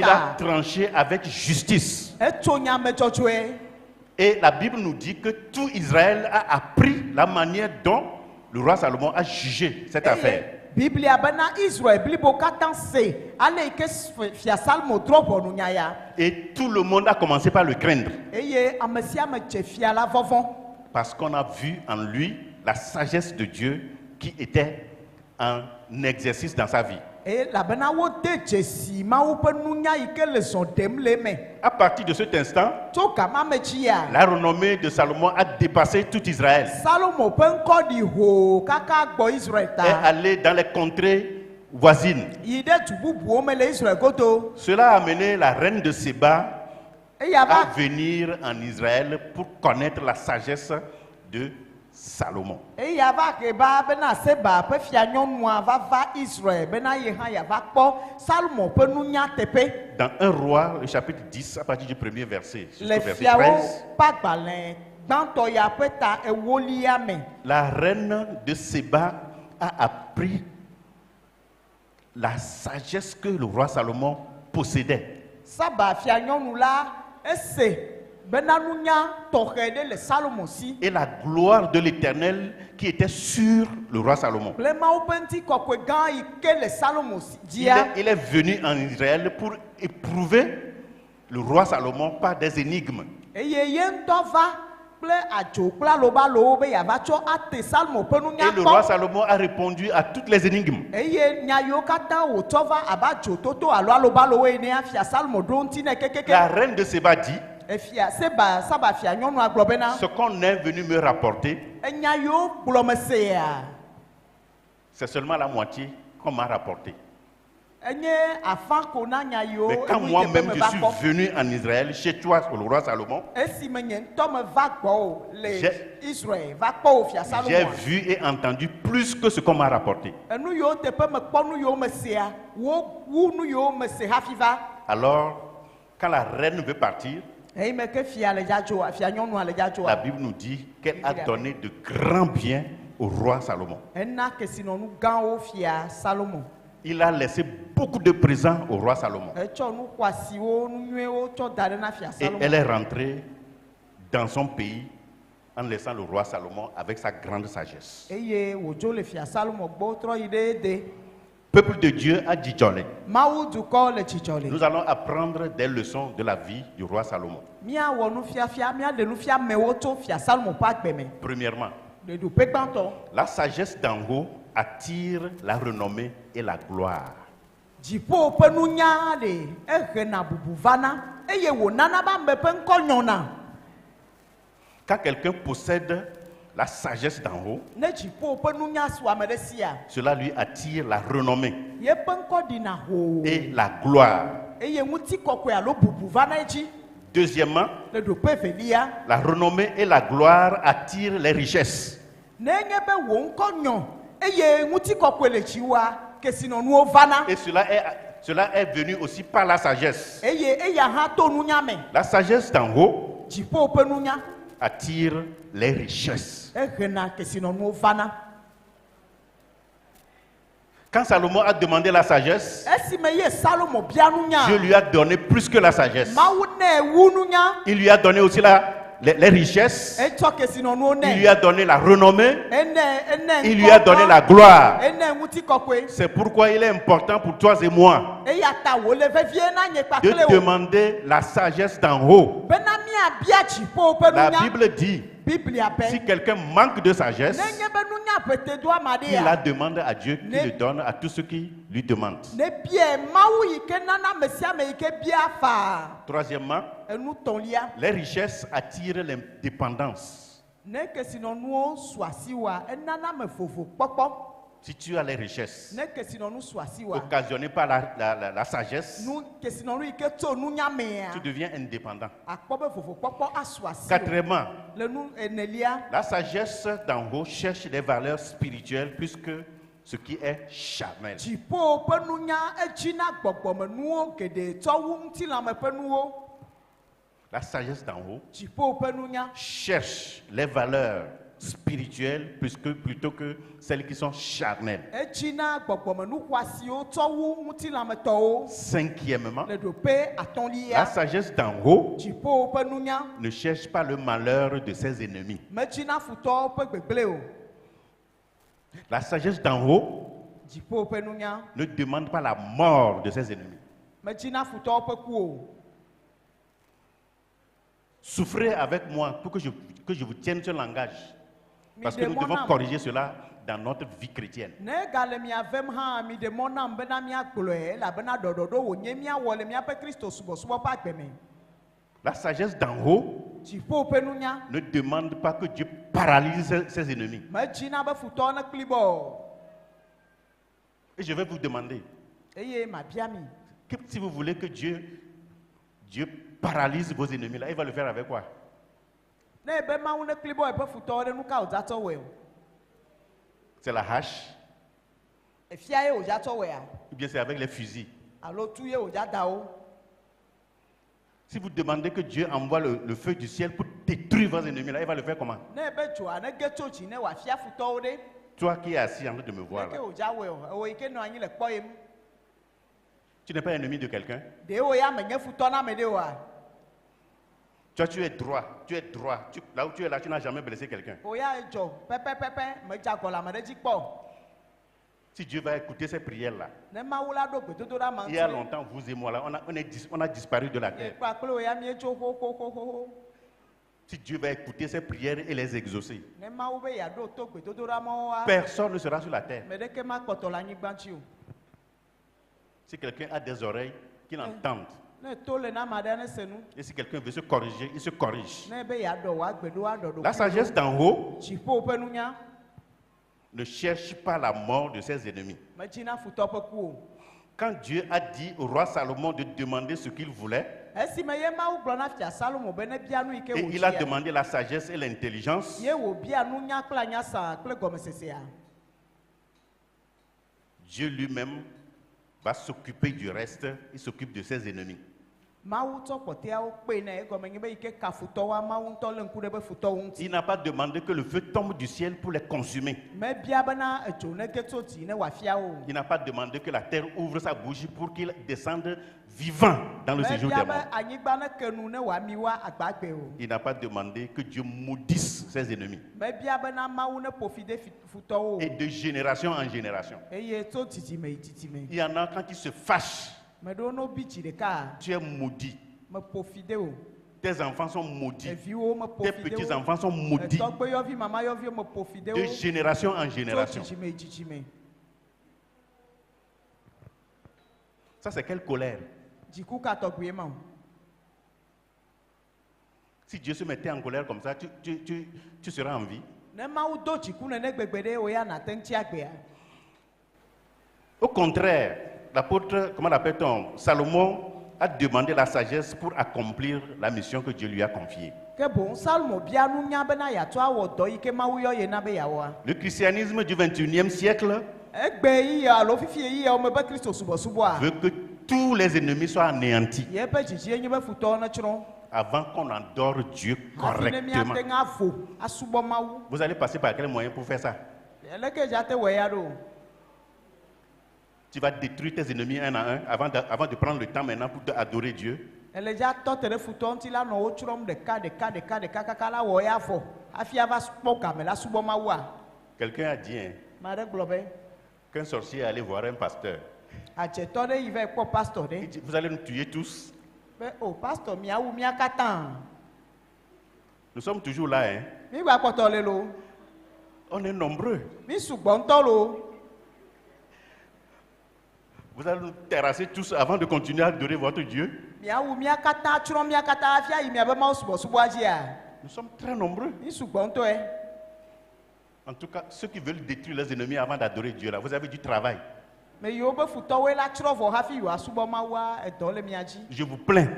a tranché avec justice. Et la Bible nous dit que tout Israël a appris la manière dont le roi Salomon a jugé cette affaire. Et tout le monde a commencé par le craindre. Parce qu'on a vu en lui la sagesse de Dieu qui était en exercice dans sa vie. À partir de cet instant, la renommée de Salomon a dépassé tout Israël. Est allé dans les contrées voisines. Cela a amené la reine de Séba à venir en Israël pour connaître la sagesse de Salomon. Dans 1 Roi, le chapitre 10, à partir du premier verset, jusqu'au verset 13, la reine de Séba a appris la sagesse que le roi Salomon possédait. Et la gloire de l'Éternel qui était sur le roi Salomon. Il est venu en Israël pour éprouver le roi Salomon par des énigmes. Et le roi Salomon a répondu à toutes les énigmes. La reine de Séba dit, ce qu'on est venu me rapporter, c'est seulement la moitié qu'on m'a rapporté. Mais quand moi-même je suis venu en Israël, chez toi, le roi Salomon, j'ai vu et entendu plus que ce qu'on m'a rapporté. Alors, Quand la reine veut partir, eyi me ke fia le dzadzoa, fia nyɔnua le la dzadzoa. Bible nous dit qu'elle a donné de grands biens au roi Salomon. Ena kesinɔnu gãwo fia Salomo. Il a laissé beaucoup de présents au roi Salomon. Etsɔ nu xɔasiwo, nu nyuiwo tsɔ da ɖe na fia Et Salomo. elle est rentrée dans son pays en laissant le roi Salomon avec sa grande sagesse. Eye wòdzo le fia Salomo gbɔ trɔ yi ɖe ede. Peuple de Dieu a dzidzɔle. Mawu dukɔ le dzidzɔ le. Nous allons apprendre des leçons de la vie du roi Salomon. Míawɔ nufiafia, míaɖe nufiamewo tso fia Salomo ƒe agbe me. Premièrement, Ɖeɖoƒe gbãtɔ. la sagesse d'en haut attire la renommée et la gloire. Dziƒo ƒe nunya ɖe ehena bubu vana eye wònana be ame ƒe ŋkɔ nyɔna. Quand quelqu'un possède la sagesse d'en haut, Ne dziƒo ƒe nunya su ame ɖe sia, cela lui attire la renommée yeƒe ŋkɔ ɖina hoo. et la gloire. Eye ŋutikɔkɔe alo bubu vana edzi. Deuxièmement, Le ɖoƒe velia, la renommée et la gloire attirent les richesses. ne nye be wò ŋkɔ nyɔ eye ŋutikɔkɔe le dziwoa, kesinɔnuwo vana. Et cela est venu aussi par la sagesse. Eye eya hã to nunya me. La sagesse d'en haut Dziƒo ƒe nunya attire les richesses. ehena kesinɔnuwo vana. Quand Salomon a demandé la sagesse, Esime ye Salomo bia nunya, Dieu lui a donné plus que la sagesse. Mawu ne wu nunya, Il lui a donné aussi les richesses. etsɔ kesinɔnuwo Il lui nɛ. a donné la renommée. Ene Il lui a donné la gloire. ene ŋutikɔkɔe. C'est pourquoi il est important pour toi et moi Eya ta wòle vevie na nye de kpakple wo. demander la sagesse d'en haut. Bena miabia dziƒo ƒe La nunya. Bible dit, Biblia si be. quelqu'un manque de sagesse, Nenye be nunya ƒete do ama il la ɖea. demande à Dieu qui Ne- le donne à tous ceux qui lui demandent. Ne bia Mawu yi ke nana ame sia ame yi ke bia faa. Troisièmement, Enu tɔ̃lia. les richesses attirent l'indépendance. Ne kesinɔnuwo su asiwoa, enana ame vovo kpɔkpɔ. Si tu as les richesses Ne kesinɔnu su asiwoa, occasionnées par la sagesse, nu kesinɔnu yi ke tso nunya mea, tu deviens indépendant. akpɔ be vovo kpɔkpɔ asu asi. Quatrièmement, Le nu enelia, la sagesse d'en haut cherche des valeurs spirituelles plus que ce qui est charnel. dziƒo ƒe nunya edzina gbɔgbɔmenuwo geɖe tsɔ wu ŋutilãme ƒe nuwo. La sagesse d'en haut Dziƒo ƒe nunya cherche les valeurs spirituelles plutôt que celles qui sont charnelles. edzina gbɔgbɔmenu xɔasiwo tsɔ wu ŋutilãmetɔwo. Cinquièmement, Le ɖoƒe la atɔ̃lia, sagesse d'en haut dziƒo ƒe nunya ne cherche pas le malheur de ses ennemis. medzina futɔwo ƒe gbegblẽ o. La sagesse d'en haut Dziƒo ƒe nunya ne demande pas la mort de ses ennemis. medzina futɔwo ƒe ku o. Souffrez avec moi pour que je vous tienne ce langage. Parce que nous Miɖe mɔ devons nam. corriger cela dans notre vie chrétienne. Ne gale mia vem hã mi ɖe mɔ nam bena miagblɔe elabena ɖɔɖɔɖo wònye miawɔ le miaƒe Kristo subɔsubɔ ƒe agbe me. La sagesse d'en haut Dziƒo ƒe nunya ne demande pas que Dieu paralyse ses ennemis. medzina be futɔwo nekpli bɔ. Et je vais vous demander, Eye mabia mi. si vous voulez que Dieu paralyse vos ennemis, là, il va le faire avec quoi? Ne ebe Mawu nekpli bɔ eƒe futɔwo ɖe nu ka wòdza tsɔ wɔe o. C'est la hache Efia ye wòdza tsɔ wɔea ou bien c'est avec les fusils? alo tu ye wòdza da wo. Si vous demandez que Dieu envoie le feu du ciel pour détruire vos ennemis, là, il va le faire comment? Ne ebe dzoa ne ge tso dzi ne wòafia futɔwo ɖe. Toi qui es assis en train de me voir Neke là, wòdza wɔe o. Ewo yi ke nɔ anyi le kpɔ yem. tu n'es pas ennemi de quelqu'un. Ɖewo ya menye futɔ na ame ɖe oa. Toi, tu es droit. Là où tu es là, tu n'as jamais blessé quelqu'un. O ya edzɔ pɛpɛpɛpɛ medze agɔ le ame ɖe dzi kpɔ. Si Dieu va écouter ces prières-là, Ne Mawu la ɖo gbedodoɖa ma il y a ŋuti. longtemps, vous et moi, là, on a disparu de la Ye terre. kpakple wo ya míetso xoxoxoxo. Si Dieu va écouter ces prières et les exaucer, Ne Mawu be yeaɖo to gbedodoɖa mawoa, personne ne sera sur la terre. ame ɖeke makpɔtɔ le anyigba dzi o. Si quelqu'un a des oreilles qu'il entende, Ne to le na ame aɖe ne se nu, et si quelqu'un veut se corriger, il se corrige. ne be yeaɖɔ wòagbe ɖo aɖɔ ɖo. La sagesse d'en haut Dziƒo ƒe nunya ne cherche pas la mort de ses ennemis. medzina futɔ ƒe ku o. Quand Dieu a dit au roi Salomon de demander ce qu'il voulait, Esime ye Mawu gblɔ na fia Salomo be ne bia nu yi ke et il a wòdzia, demandé la sagesse et l'intelligence, ye wòbia nunya kple anyasa kple gɔmesesea. Dieu lui-même va s'occuper du reste, il s'occupe de ses ennemis. Mawu tsɔ kpɔtɛawo kpe ne egɔme nye be yi ke ka futɔwoa Mawu ŋutɔ le ŋku ɖe be futɔwo ŋuti. Il n'a pas demandé que le feu tombe du ciel pour les consumer. Mebia bena edzo nege tso dzi ne wòafia wo. Il n'a pas demandé que la terre ouvre sa bouche pour qu'il descende vivant dans le séjour des Mebia morts. be anyigba ne ke nu ne wòami wa agbagbe o. Il n'a pas demandé que Dieu maudisse ses ennemis. Mebia bena Mawu ne ƒofi ɖe futɔwo o. Et de génération en génération. Eye tso dzidzime yi dzidzime. Il y en a quand ils se fâchent, Meɖewo no bi dzi ɖeka. tu es maudit. Me ƒofi ɖe o. Tes enfants sont maudits. Eviwo me Tes ƒofi ɖe petits o. enfants sont maudits. Etɔgbeyɔvi mamayɔviwo me ƒofi ɖe De o. génération en Tso génération. dzidzime yi dzidzime. Ça, c'est quelle colère? Dziku ka tɔgbuie ma o. Si Dieu se mettait en colère comme ça, tu seras en vie. Ne Mawu do dziku nene gbegbe ɖe o ya nate ŋuti agbea. Au contraire, l'apôtre, comment l'appelle-t-on, Salomon a demandé la sagesse pour accomplir la mission que Dieu lui a confiée. Ke boŋ Salomo bia nunya bena yeatrɔ awɔ dɔ yi ke Mawu yɔ ye na be yeawɔa. Le christianisme du 21e siècle Egbe yi ya alo fifi yi ya wo me be Kristo subɔsubɔa. veut que tous les ennemis soient anéantis Yeƒe dzidzi nye be futɔwo netsrɔ̃. avant qu'on adore Dieu Hafi ne correctement. miate ŋu avo asubɔ Mawu. Vous allez passer par quel moyen pour faire ça? Eleke dza te wɔ ya ɖo. Tu vas détruire tes ennemis un à un avant de prendre le temps maintenant pour adorer Dieu. Ele dza tɔ te ɖe futɔ ŋuti la nɔ wo tsrɔ̃m ɖeka kaka la wɔ ya vɔ. Hafi ava kpɔ game la subɔ Mawua. Quelqu'un a dit hein, Ma ɖe gblɔ be qu'un sorcier allait voir un pasteur. adzetɔ ɖe yi va kpɔ pastor Il ɖe. dit, vous allez nous tuer tous. Be o pastor miawu mia katã. Nous sommes toujours là. Hein. Mi gba kpɔtɔ le lo. On est nombreux. Mi sugbɔ ŋutɔ lo. Vous allez nous terrasser tous avant de continuer à adorer votre Dieu. Miawu mia katã tsrɔ̃ mia katã hafi ayi miabe Mawu subɔsubɔa dzia. Nous sommes très nombreux. Mi sugbɔ ŋutɔe. En tout cas, ceux qui veulent détruire les ennemis avant d'adorer Dieu, là, vous avez du travail. Me yiwo be futɔwoe la tsrɔ̃ vɔ hafi yewoa subɔ Mawua edɔ le mia dzi. Je vous plains.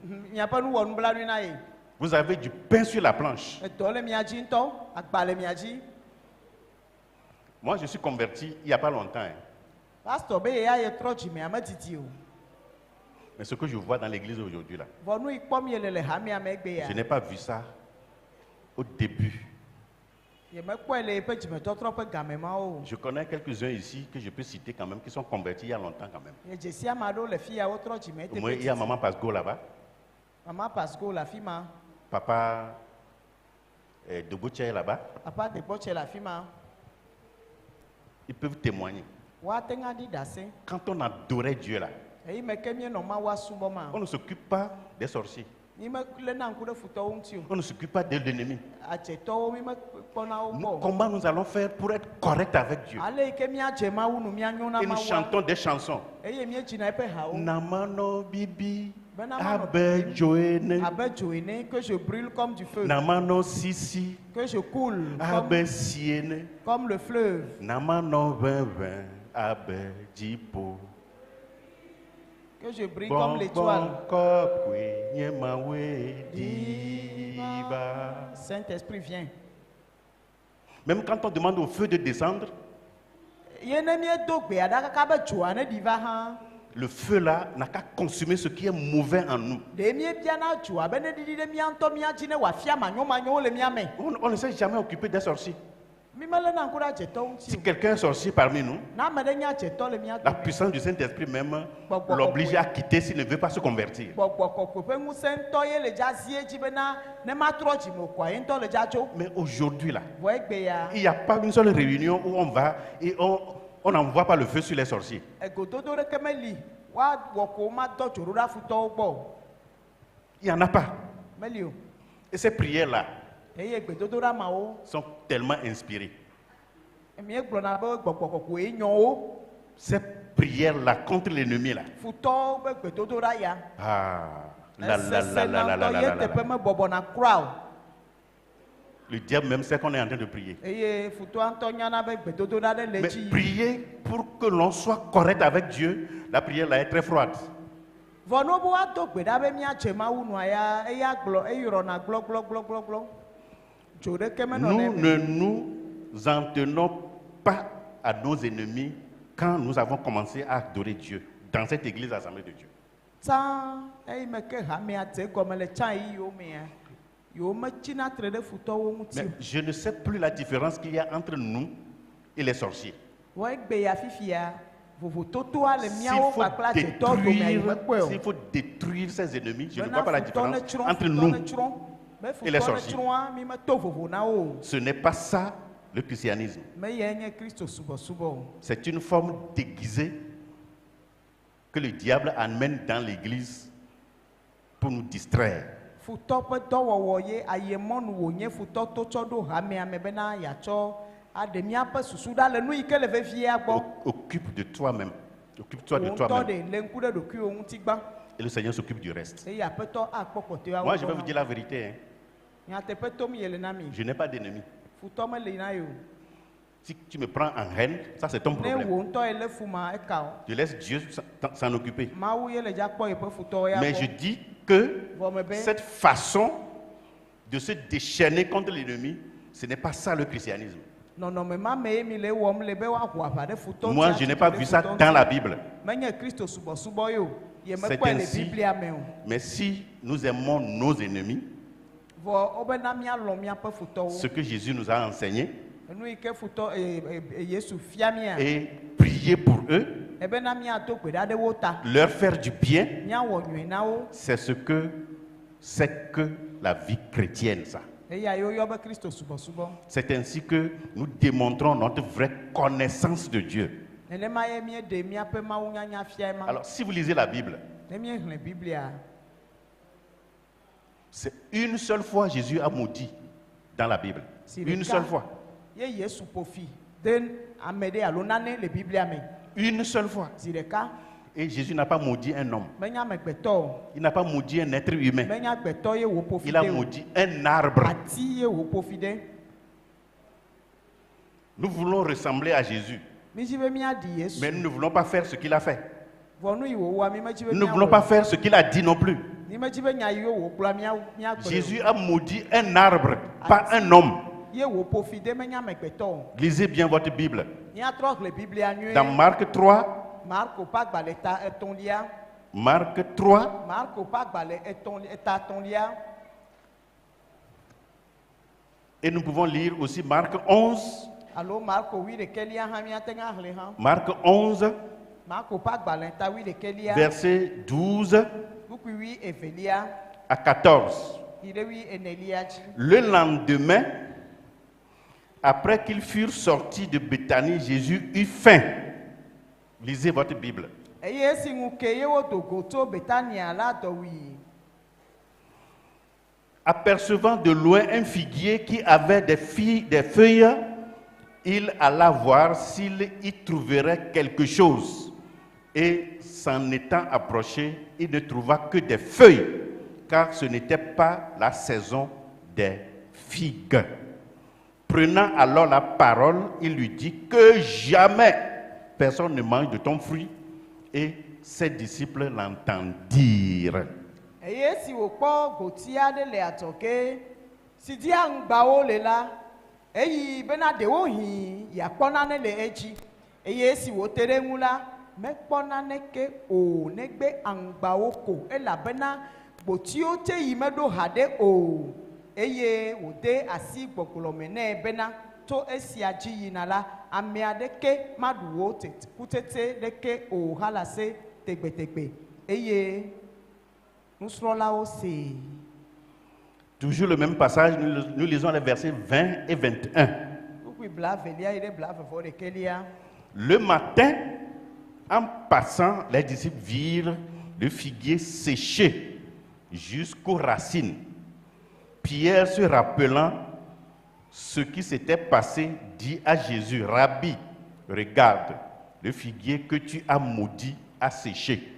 Miaƒe nu wɔ nublanui na ye. Vous avez du pain sur la planche. Edɔ le mia dzi ŋutɔ. Agba le mia dzi. Moi, je suis converti il n'y a pas longtemps. Hein. Pastor be ya ye trɔ dzime ame didi o. Mais ce que je vois dans l'église aujourd'hui, là, Vɔ nu yi kpɔm ye le hamia me egbe ya. je n'ai pas vu ça au début. Yemekpɔe le eƒe dzimetɔtrɔ ƒe game ma o. Je connais quelques-uns ici que je peux citer quand même, qui sont convertis il y a longtemps quand même. Ye dzesi ame aɖewo le fi ya wotrɔ dzime Au moins, il y a Maman Pasgo là-bas, Mama Pasco le afi ma. Papa Deboche là-bas. Papa Deboche le afi ma. Ils peuvent témoigner. Woate ŋu aɖi ɖase. Quand on adorait Dieu là, Eyi me ke mienɔ Mawua subɔ ma. on ne s'occupe pas des sorciers. Mi me lena ŋku ɖe futɔwo ŋuti o. On ne s'occupe pas de l'ennemi. Adzetɔwo mi me kpɔna wo gbɔ. Comment nous allons faire pour être corrects avec Dieu? Ale yi ke miadze Mawu nu mianyo na Et nous Mawua. chantons des chansons. Eye miedzina eƒe hawo. Namano bibi, Bena manɔ abe bibim. joene, Abe dzo ene que je brûle comme du feu. namano sisi, Que je coule abe siene, comme le fleuve. namano veve, abe jipo. Que je brille comme l'étoile. Kokwe, nyemawe, diva. Saint-Esprit vient. Même quand on demande au feu de descendre, Ye ne miedo gbea ɖa kaka be dzoa ne ɖi va hã. le feu là n'a qu'à consumer ce qui est mauvais en nous. Ɖe miebiana dzoa be ne ɖiɖi ɖe mia ŋutɔ mia dzi ne wòafia manyomanyowo le mia me. On ne s'est jamais occupé des sorciers. Mi melena ŋku ɖe adzetɔwo ŋuti Si o. quelqu'un est sorcier parmi nous, Na ame ɖe nye adzetɔ le mia la dome. puissance du Saint-Esprit même Gbɔgbɔ l'oblige kɔkɔe. à quitter s'il ne veut pas se convertir. Gbɔgbɔ kɔkɔe ƒe ŋusẽ ŋutɔ ye le dza zie dzi bena ne matrɔ dzime o koa ye ŋutɔ le dza tso. Mais aujourd'hui là, Vɔ egbe ya. il n'y a pas une seule réunion où on va et on n'envoie pas le feu sur les sorciers. Egododo ɖeke meli. Woawɔ ko womadɔ dzo ɖo ɖa futɔwo gbɔ o. Il n'y en a pas. Meli o. Et ces prières-là Eye gbedodoɖa mawo. sont tellement inspirées. Míegblɔna be gbɔgbɔ kɔkɔe nyɔ wo. Ces prières-là contre l'ennemi là. Futɔwo be gbedodoɖa ya. Ah, la la la Esese la na la la ŋutɔ la ye la la. teƒe mebɔbɔna kura o. Le diable même sait qu'on est en train de prier. Eye futɔa ŋutɔ nyana be gbedodoɖa ɖe le Mais edzi. prier pour que l'on soit correct avec Dieu, la prière là est très froide. Vɔ no be woado gbe ɖa be miadze Mawu nua ya eya gblɔ eyɔrɔna gblɔgblɔgblɔgblɔ. Dzo ɖeke menɔ Nous ne me. ne nous en tenons pas à nos ennemis quand nous avons commencé à adorer Dieu dans cette église assemblée de Dieu. tsã eyi me ke hamea dze gɔme le tsã yi yiwo mea yiwo metsina tre ɖe futɔwo ŋuti Mais o. je ne sais plus la différence qu'il y a entre nous et les sorciers. Vɔ egbe ya fifia vovototoa le S'il miawo faut kpakple adzetɔ dome ayi mekpɔe o. s'il faut détruire ses ennemis, je ne Bena vois pas la futɔ ne différence tsrɔ̃, entre futɔ nous. ne tsrɔ̃. Be et les futɔ ne sorciers. tsrɔ̃a mi meto vovo na wo o. Ce n'est pas ça le christianisme. Me ye nye Kristo subɔsubɔ o. C'est une forme déguisée que le diable amène dans l'église pour nous distraire. Futɔ ƒe dɔwɔwɔ ye ayemɔnu wònye futɔ to tsɔ ɖo hamea me bena yeatsɔ aɖe míaƒe susu ɖa le nu yi ke le vevia gbɔ. Occupe de toi-même. Occupe-toi de Wò ŋutɔ toi-même. ɖe le ŋku ɖe ɖokuiwò ŋuti gbã. Et le Seigneur s'occupe du reste. Eye aƒetɔ akpɔ kpɔtɔeawo Moi, je vais gbɔ vous na dire la vérité. Hein. wo. Nyateƒe tom yele na mi. Je n'ai pas d'ennemi. Futɔ meli na ye o. Si tu me prends en haine, ça c'est ton Ne problème. wò ŋutɔ ye le fu ma eka o. Je laisse Dieu s'en occuper. Mawu ye le dza kpɔ yeƒe futɔwo ya Mais je gbɔ. dis que Vɔ me be cette façon de se déchaîner contre l'ennemi, ce n'est pas ça le christianisme. nɔnɔme ma me ye mi le wɔm le be woaho aʋa ɖe futɔ. Moi, je n'ai pas vu ça dans la Bible. Menye Kristo subɔsubɔ ye o. Ye C'est mekpɔe le ainsi. Biblia me o. Mais si nous aimons nos ennemis, Vɔ wobena míalɔ míaƒe futɔwo. ce que Jésus nous a enseigné, Nu yi ke futɔ Yesu fia mía. et prier pour eux, Ebena míado gbe ɖa ɖe wo ta. leur faire du bien, Míawɔ nyui na wo. c'est que la vie chrétienne, ça. Eya ye woyɔ be Kristo subɔsubɔ. C'est ainsi que nous démontrons notre vraie connaissance de Dieu. Nenema ye míeɖe míaƒe mawunyanya fia ma. Alors, si vous lisez la Bible, Ne míexlẽ Biblia, c'est une seule fois Jésus a maudit dans la Bible. Si Une le seule cas- fois. ye Yesu ƒofi de ame ɖe alo nane le Biblia me. Une seule fois. Zi ɖeka Et Jésus n'a pas maudit un homme. menye amegbetɔ o. Il n'a pas maudit un être humain. Menye agbetɔ ye wò ƒofi Il a ɖe o. maudit un arbre. Ati ye wò ƒofi ɖe. Nous voulons ressembler à Jésus, Mi dzi be míaɖi Yesu. mais nous ne voulons pas faire ce qu'il a fait. Vɔ nu yi wòwɔa mi medzi be Nous ne voulons pas faire ce qu'il a dit non plus. Mi medzi be nya yiwo wògblɔa míagblɔe o. Jésus a maudit un arbre, pas un homme. Ye wò ƒofi ɖe menye amegbetɔ o. Lisez bien votre Bible. Míatrɔ xlẽ Biblia nyuie. Dans Marc 3, Marko ƒe agbalẽ ta etɔ̃lia. Marc 3, Marko ƒe agbalẽ eta etɔ̃lia. et nous pouvons lire aussi Marc 11, Alo Marko 8:1 hã míate ŋu axlẽ hã. Marc 11, Marko ƒe agbalẽ ta 8:1. versets 12 Lukui 8:2 à 14. yi ɖe 8:4 dzi. Le lendemain, après qu'ils furent sortis de Béthanie, Jésus eut faim. Lisez votre Bible. Eye esi ŋu ke ye wodo go tso Betania la dɔwui. Apercevant de loin un figuier qui avait des feuilles, il alla voir s'il y trouverait quelque chose. Et s'en étant approché, il ne trouva que des feuilles, car ce n'était pas la saison des figues. Prenant alors la parole, il lui dit que jamais personne ne mange de ton fruit. Et ses disciples l'entendirent. Eye esi wòkpɔ goti aɖe le adzɔge si dzi aŋgbawo le la, eyi bena ɖewohĩ yeakpɔ nane le edzi. Eye esi wòte ɖe eŋu la, mekpɔ naneke o negbe aŋgbawo ko elabena gbotiwo tse yi meɖo ha ɖe o. Eye wòde asi gbɔgblɔ me nɛ bena to esia dzi yina la, ame aɖeke maɖu wo kutsetse ɖeke o halase tegbetegbe. Eye nusrɔ̃lawo se. Toujours le même passage, nous lisons les versets 20 et 21. Lukui blavelia yi ɖe blavevɔ-ɖekelia. Le matin, en passant, les disciples virent le figuier séché jusqu'aux racines. Pierre, se rappelant ce qui s'était passé, dit à Jésus, Rabbi, regarde, le figuier que tu as maudit a séché.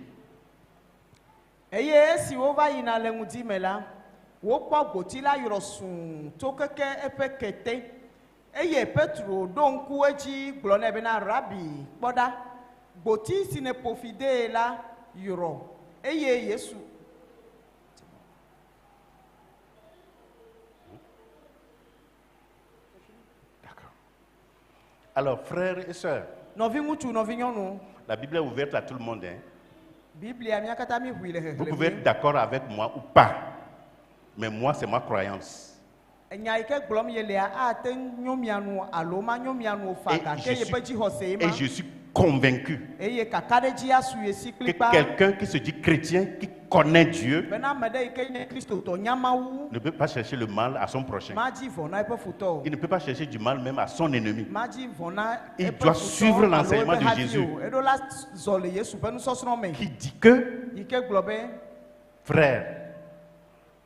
Eye esi wova yina le ŋudime la, wokpɔ gboti la yrɔ sũu tso keke eƒe kete. Eye Petro ɖo ŋku edzi gblɔ nɛ bena Rabi, kpɔ ɖa, gboti si ne ƒofi de la yrɔ. Eye Yesu. D'accord. Alors, frères et sœurs, Nɔvi ŋutsu, nɔvi nyɔnu, la Bible est ouverte à tout le monde. Hein? Vous pouvez être d'accord avec moi ou pas, mais moi c'est ma croyance. Et je suis convaincu que quelqu'un qui se dit chrétien, qui connaît Dieu, ne peut pas chercher le mal à son prochain. Il ne peut pas chercher du mal même à son ennemi. Il doit suivre l'enseignement de Jésus qui dit que, frère,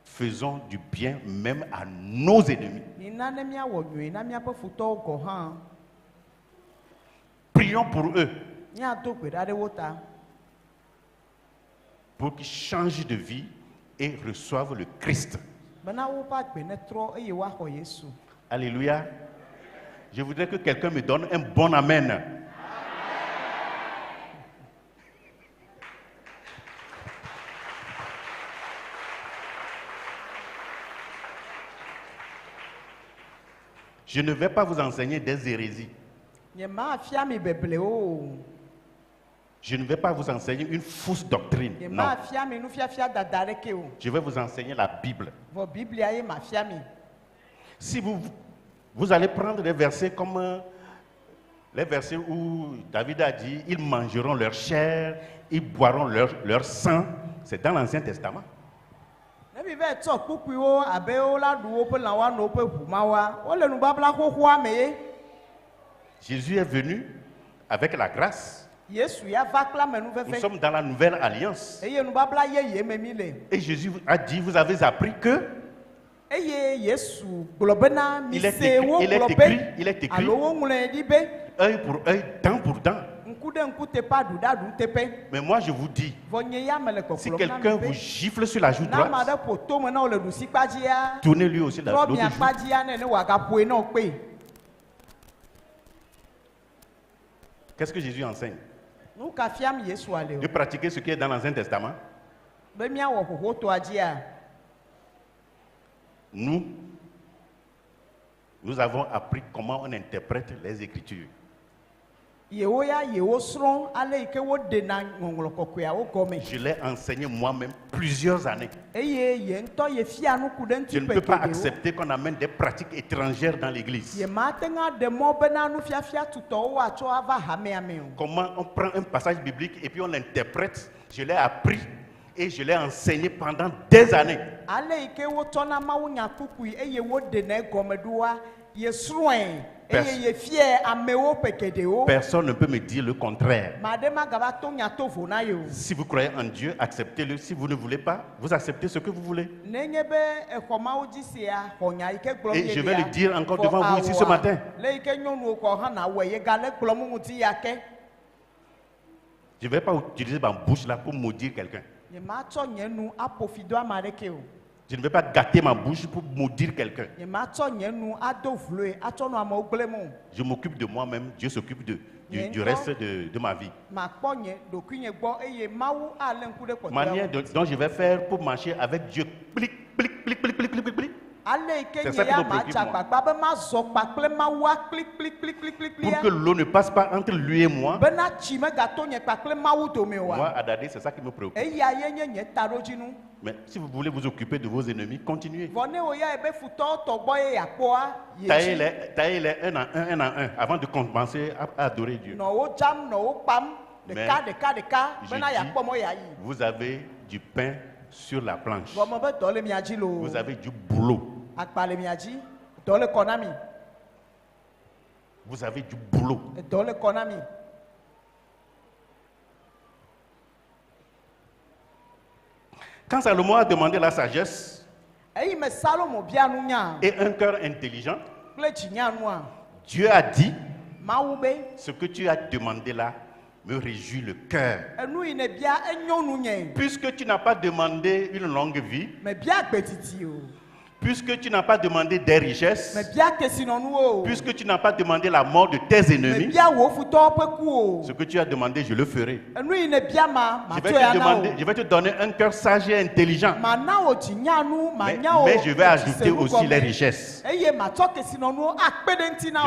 faisons du bien même à nos ennemis. Prions pour eux, pour qu'ils changent de vie et reçoivent le Christ. Alléluia. Je voudrais que quelqu'un me donne un bon amen. Je ne vais pas vous enseigner des hérésies. Je ne vais pas vous enseigner une fausse doctrine. Non. Je vais vous enseigner la Bible. Si vous allez prendre des versets comme les versets où David a dit, ils mangeront leur chair, ils boiront leur sang, c'est dans l'Ancien Testament. Jésus est venu avec la grâce. Nous sommes dans la nouvelle alliance. Et Jésus a dit, vous avez appris que il est écrit, œil pour œil, dent pour dent. Mais moi je vous dis, si quelqu'un vous gifle sur la joue droite, tournez-lui aussi l'autre joue. Qu'est-ce que Jésus enseigne? De pratiquer ce qui est dans l'Ancien Testament. Nous avons appris comment on interprète les Écritures. Je l'ai enseigné moi-même plusieurs années. Je ne peux pas accepter qu'on amène des pratiques étrangères dans l'église. Comment on prend un passage biblique et puis on l'interprète. Je l'ai appris et je l'ai enseigné pendant des années. Personne ne peut me dire le contraire. Si vous croyez en Dieu, acceptez-le. Si vous ne voulez pas, vous acceptez ce que vous voulez. Et je vais le dire encore devant vous ici ce matin. Je ne vais pas utiliser ma bouche là pour maudire quelqu'un. Je ne vais pas gâter ma bouche pour maudire quelqu'un. Je m'occupe de moi-même, Dieu s'occupe du reste de ma vie. Manière dont je vais faire pour marcher avec Dieu. Plic, plic, plic, plic, plic, plic, plic. C'est ça qui me préoccupe, moi. Pour que l'eau ne passe pas entre lui et moi. Moi, Adadé, c'est ça qui me préoccupe. Mais si vous voulez vous occuper de vos ennemis, continuez. Taillez-les un à un avant de commencer à adorer Dieu. Mais vous avez du pain sur la planche. Vous avez du boulot. Vous avez du boulot. Quand Salomon a demandé la sagesse et un cœur intelligent, Dieu a dit, ce que tu as demandé là me réjouit le cœur. Puisque tu n'as pas demandé une longue vie, puisque tu n'as pas demandé des richesses, puisque tu n'as pas demandé la mort de tes ennemis, ce que tu as demandé, je le ferai. Je vais te donner un cœur sage et intelligent. Mais je vais ajouter aussi les richesses. Je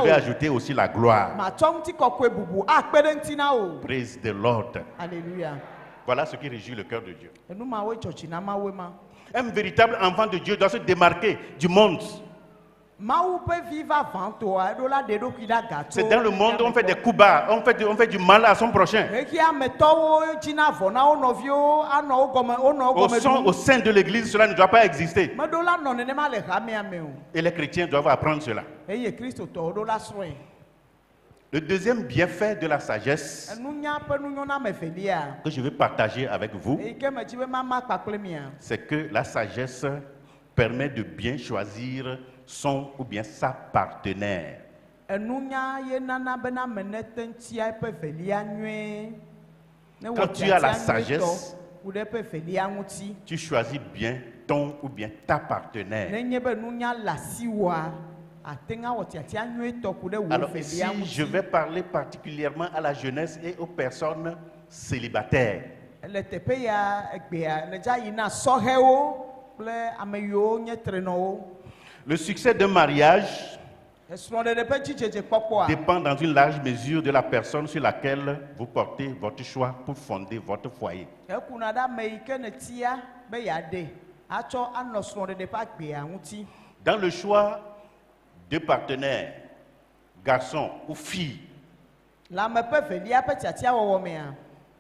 vais ajouter aussi la gloire. Praise the Lord. Alléluia. Voilà ce qui réjouit le cœur de Dieu. enu mawoe dzɔdzi na mawoe ma. Un véritable enfant de Dieu doit se démarquer du monde. Mawu ƒe vi vavãtɔa eɖo la ɖe ɖokui ɖe agato. C'est dans le monde où on fait des coups bas, on fait du mal à son prochain. Eki ametɔwo dzina vɔ na wo nɔviwo anɔ wo gɔme Au sein de l'église, cela ne doit pas exister. meɖo la nɔ nenema le hamea me o. Et les chrétiens doivent apprendre cela. Eye kristotɔwo ɖo la srɔ̃e. Le deuxième bienfait de la sagesse Enunya ƒe nunyɔna velia. que je vais partager avec vous, Eyi ke medzi be mama kpakple mia. c'est que la sagesse permet de bien choisir son ou bien sa partenaire. Enunya ye nana bena ame nete ŋutia eƒe velia nyuie. Ne Quand wɔ tu as la tiatia nyuitɔ sagesse, ku ɖe eƒe velia ŋuti. Tu choisis bien ton ou bien ta partenaire. Nenye be nunya le asiwoa, ate ŋu awɔ tiatia nyuitɔ ku ɖe wo Alors ici, velia je ŋuti. vais parler particulièrement à la jeunesse et aux personnes célibataires. Le teƒe ya egbea le dza yi na sɔhɛwo kple ame yiwo nye trenɔwo. Le succès d'un mariage Esrɔ̃ɖeɖe ƒe dzidzedze kpɔkpɔa. dépend dans une large mesure de la personne sur laquelle vous portez votre choix pour fonder votre foyer. Ekuna ɖe ame yi ke netia be yeaɖe atsɔ anɔ srɔ̃ɖeɖe ƒe agbea ŋuti. Dans le choix de partenaires, garçon ou fille, Le ame ƒe velia ƒe tiatia wɔwɔ mea,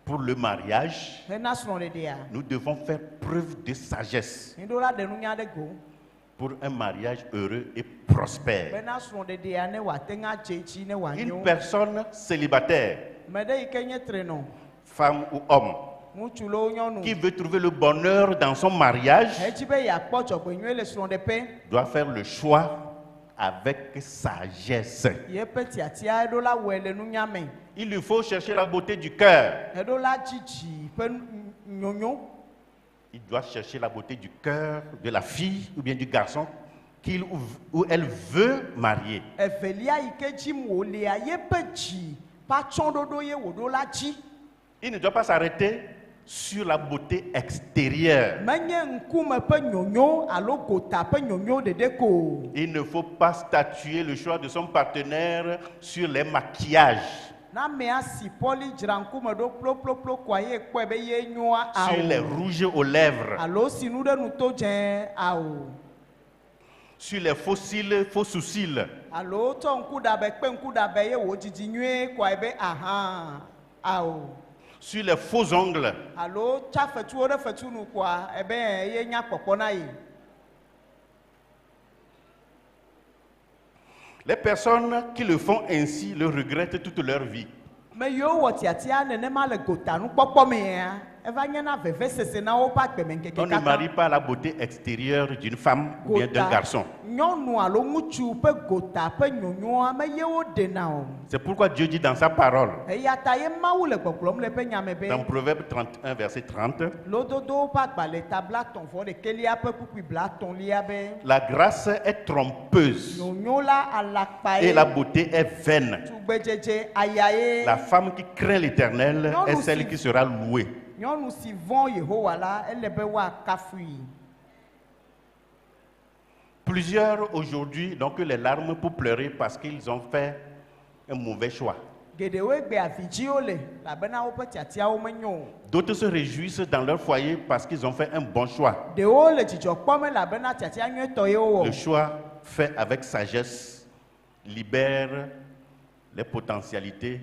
pour le mariage, hena srɔ̃ɖeɖea, nous devons faire preuve de sagesse miɖo la ɖe nunya ɖe go. pour un mariage heureux et prospère. Bena srɔ̃ɖeɖea ne wòate ŋu adze edzi ne wòanyo. Une personne célibataire, Me ɖe yi ke nye trenɔ, femme ou homme, ŋutsu lo nyɔnu. qui veut trouver le bonheur dans son mariage, Edzi be yeakpɔ dzɔgbenyuie le srɔ̃ɖeƒe. doit faire le choix avec sagesse. Yeƒe tiatia eɖo la wɔe le nunya me. Il lui faut chercher la beauté du cœur. Eɖo la dzidzi ƒe nyonyo. Il doit chercher la beauté du cœur de la fille ou bien du garçon qu'il ou elle veut marier. Evelia yi ke dzim wòlea yeƒe dzi ƒe atsɔɖoɖo ye wòɖo la dzi. Il ne doit pas s'arrêter sur la beauté extérieure. Menye ŋkume ƒe nyonyo alo gota ƒe nyonyo ɖeɖe ko o. Il ne faut pas statuer le choix de son partenaire sur les maquillages, N'amea si pɔli dzra ŋkume ɖo ploploplo koa ye kpɔe be ye nyoa sur les awo. rouges aux lèvres, Alo si nu ɖe nuto dzẽ awo. sur les faux cils, faux sourcils, Alo tsɔ ŋku ɖabe kpe ŋku ɖabe ye wò dzidzi nyuie koa be ahã awo. sur les faux ongles, Alo tsa fetuwo ɖe fetunu koa ebe ye nya kpɔkpɔ na yi. Les personnes qui le font ainsi le regrettent toute leur vie. Me yiwo wɔ tiatia nenema le gotanukpɔkpɔ mea, eva nye na vevesese na woƒe agbeme On ne marie nkeke pas la beauté extérieure d'une femme ou bien d'un garçon. Nyɔnu alo ŋutsu ƒe gota ƒe nyonyoa me ye wo ɖena o. C'est pourquoi Dieu dit dans sa parole, Eya ta ye Mawu le gbɔgblɔm le eƒe nya me be. dans Proverbe 31, verset 30, Lododo ƒe agbalẽ ta blaetɔ̃-vɔ-ɖekelia ƒe kpukpui blaetɔ̃lia be. la grâce est trompeuse Nyonyo la alakpa et ye. la beauté est vaine. Tugbedzedze aya ye. La femme qui craint l'Éternel Non, est nous celle si- qui sera louée. Nyɔnu si vɔ̃ Yehowa la ele be woakafui. Plusieurs aujourd'hui n'ont que les larmes pour pleurer parce qu'ils ont fait un mauvais choix. Geɖewoe gbe avidziwo le labena woƒe tiatiawo menyo o. D'autres se réjouissent dans leur foyer parce qu'ils ont fait un bon choix. Ɖewo le dzidzɔ kpɔm labena tiatia nyuietɔ ye Le wowɔ. choix fait avec sagesse libère les potentialités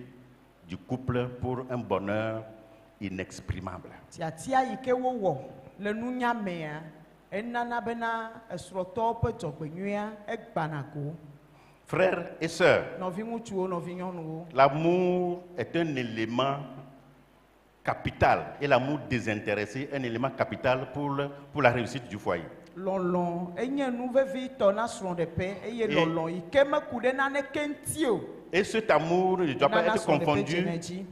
du couple pour un bonheur inexprimable. Tiatia yi ke wowɔ le nunya mea, enana bena esrɔ̃tɔwo ƒe dzɔgbenyuia egbana go. Frères et sœurs, Nɔvi ŋutsuwo, nɔvi nyɔnuwo. l'amour est un élément capital et l'amour désintéressé un élément capital pour la réussite du foyer. Lɔlɔ enye nu vevitɔ na srɔ̃ɖeƒe eye Et- lɔlɔ yi ke meku ɖe naneke ŋuti o. Et cet amour ne doit pas Nana être srɔ̃ɖeƒe confondu. dzena dzi.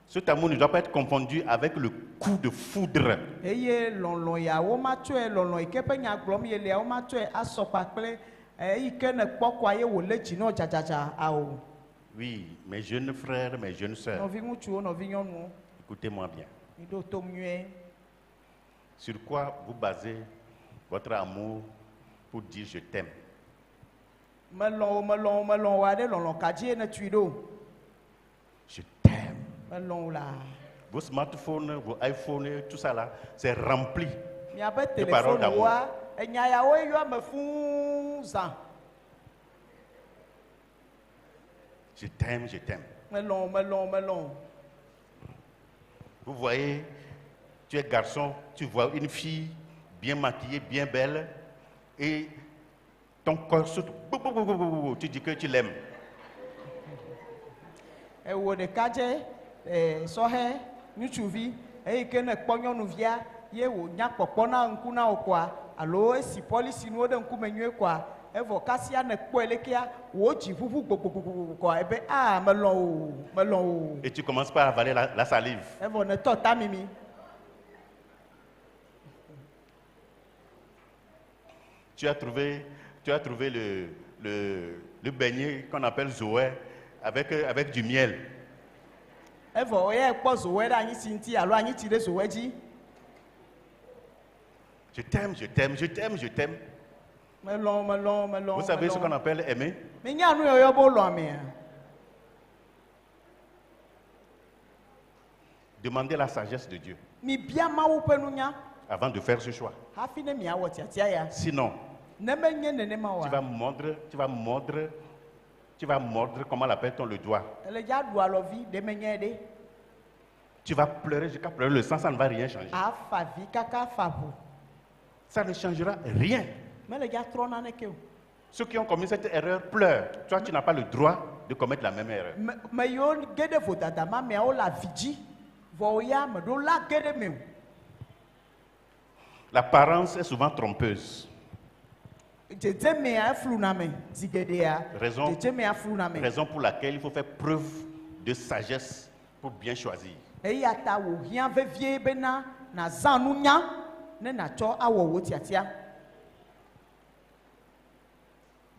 Cet amour ne doit pas être confondu avec le coup de foudre. Eye lɔlɔ ya womatsɔe lɔlɔ yi ke ƒe nya gblɔm yelia womatsɔe asɔ kpakple eyi ke ne kpɔ koa ye wòle dzi nɔ dzadzadza awo. Oui, mes jeunes frères, mes jeunes sœurs, Nɔvi ŋutsuwo, nɔvi nyɔnuwo, écoutez-moi bien. miɖo tom nyuie. Sur quoi vous basez votre amour pour dire je t'aime? Melɔ̃ wo aɖe lɔlɔ kadzi ne tui ɖo. Je t'aime. Melɔ̃ wo la. Vos smartphones, vos iPhones, tout ça là, c'est rempli miabe de paroles téléphone d'amour. wa enya yawo yɔ me fũu zã Je t'aime, je t'aime. melɔn. Vous voyez, tu es garçon, tu vois une fille bien maquillée, bien belle, et ton corps saute, tu dis que tu l'aimes. Ewo ɖeka dze sɔhɛ ŋutsuvi eyi ke ne kpɔ nyɔnuvia ye wò nya kpɔkpɔ na ŋku na wò koa alo esi pɔlisi nuwo ɖe ŋkume nyuie koa evɔ kasia ne kpɔe lekea wò dzi ʋuʋu gbogbogbogbo koa ebe melɔn o. Et tu commences par avaler la salive. Evɔ ne tɔ ta mimi. Tu as trouvé le beignet qu'on appelle Zoé avec du miel. Evɔ eya kpɔ zowɛ ɖe anyi si ŋuti alo anyi tsi ɖe zowɛ dzi. Je t'aime, je t'aime, je t'aime, je t'aime. Melɔn. Vous savez ce qu'on appelle aimer? Mi nya nu yɔyɔ bo lɔ amea. Demandez la sagesse de Dieu Mi bia Mawu ƒe nunya avant de faire ce choix. hafi ne miawɔ tiatia ya. Sinon, Ne menye nenema tu oa. vas mordre, comment l'appelle-t-on, le doigt. Ele dza ɖu alɔvi ɖe menye ɖe. Tu vas pleurer jusqu'à pleurer le sang, ça ne va rien changer. Afa vi kaka fa ʋu. Ça ne changera rien. Mele dza trɔ naneke o. Ceux qui ont commis cette erreur pleurent. Toi, tu n'as pas le droit de commettre la même erreur. Me yiwo ge ɖe vodada ma meawo le avi dzi. Vɔ ya me ɖo la ge ɖe me o. L'apparence est souvent trompeuse. Dzedze mea efluna me zi geɖea. Raison. Dzedze mea fluna me. Raison pour laquelle il faut faire preuve de sagesse pour bien choisir. Eya ta wò hiã vevie bena nazã nunya ne natsɔ awɔ wò tiatia.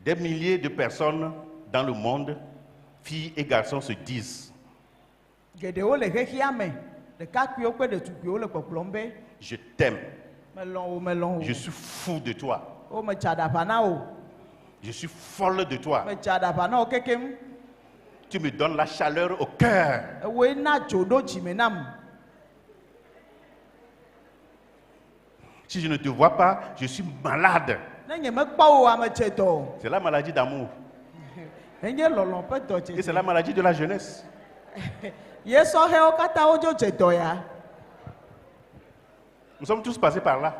Des milliers de personnes dans le monde, filles et garçons, se disent: Geɖewo le xexea me. Ɖekakpuiwo kple ɖetugbiwo le kpɔkplɔm be je t'aime, melɔn o. je suis fou de toi, O me tsa ɖaʋa na o. je suis folle de toi, Me tsa ɖaʋa na o kekem. tu me donnes la chaleur au cœur. Ewoe na dzo ɖo dzime nam. Si je ne te vois pas, je suis malade. Ne nye mekpɔ o ame dze dɔ. C'est la maladie d'amour. Enye lɔlɔ ƒe dɔ Et dze. c'est la maladie de la jeunesse. Ye sɔhɛwo katã wodzo dze dɔ ya. Nous sommes tous passés par là.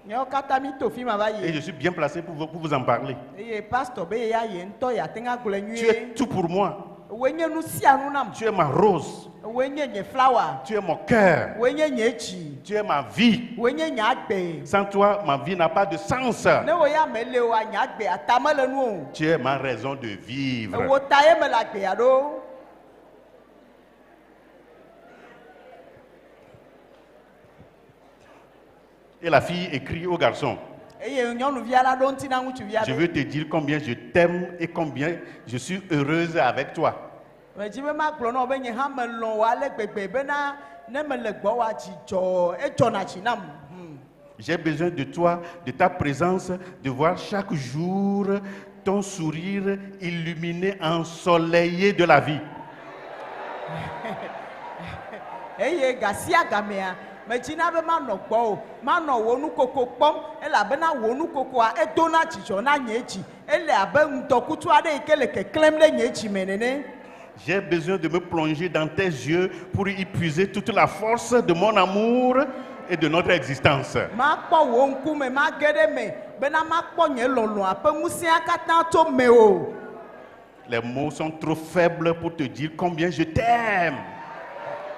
Nyawo katã mi to fi ma va Et yi. je suis bien placé pour vous en parler. Eye pastor be ya ye ŋutɔ ya te ŋu agblɔe Tu nyuie. es tout pour moi. Woe nye nu sia nu nam. Tu es ma rose. Woe nye nye flower. Tu es mon cœur. Woe nye nye dzi. Tu es ma vie. Woe nye nye agbe. Sans toi, ma vie n'a pas de sens. Ne wo ya me le oa nye agbe ata mele nu o. Tu es ma raison de vivre. Ewo ta ye me le agbea ɖo. Et la fille écrit au garçon: Eye nyɔnuvia la ɖo ŋuti na ŋutsuvia je be. veux te dire combien je t'aime et combien je suis heureuse avec toi. Medzi be magblɔ na wo be nye hã melɔ̃ wo ale gbegbe bena ne mele gbɔwòa dzidzɔ edzɔna tsi nam. J'ai besoin de toi, de ta présence, de voir chaque jour ton sourire illuminé, ensoleillé de la vie. Eye ga sia gamea medzina be manɔ gbɔ o, manɔ wo nukoko kpɔm elabena wo nukokoa edona dzidzɔ na nye dzi. Ele abe ŋdɔkutsu aɖe yi ke le keklẽm ɖe nye dzi me nene. J'ai besoin de me plonger dans tes yeux pour y puiser toute la force de mon amour et de notre existence. Makpɔ wo ŋkume mage ɖe me bena makpɔ nye lɔlɔ̃a ƒe ŋusẽa katã tso me o. Les mots sont trop faibles pour te dire combien je t'aime.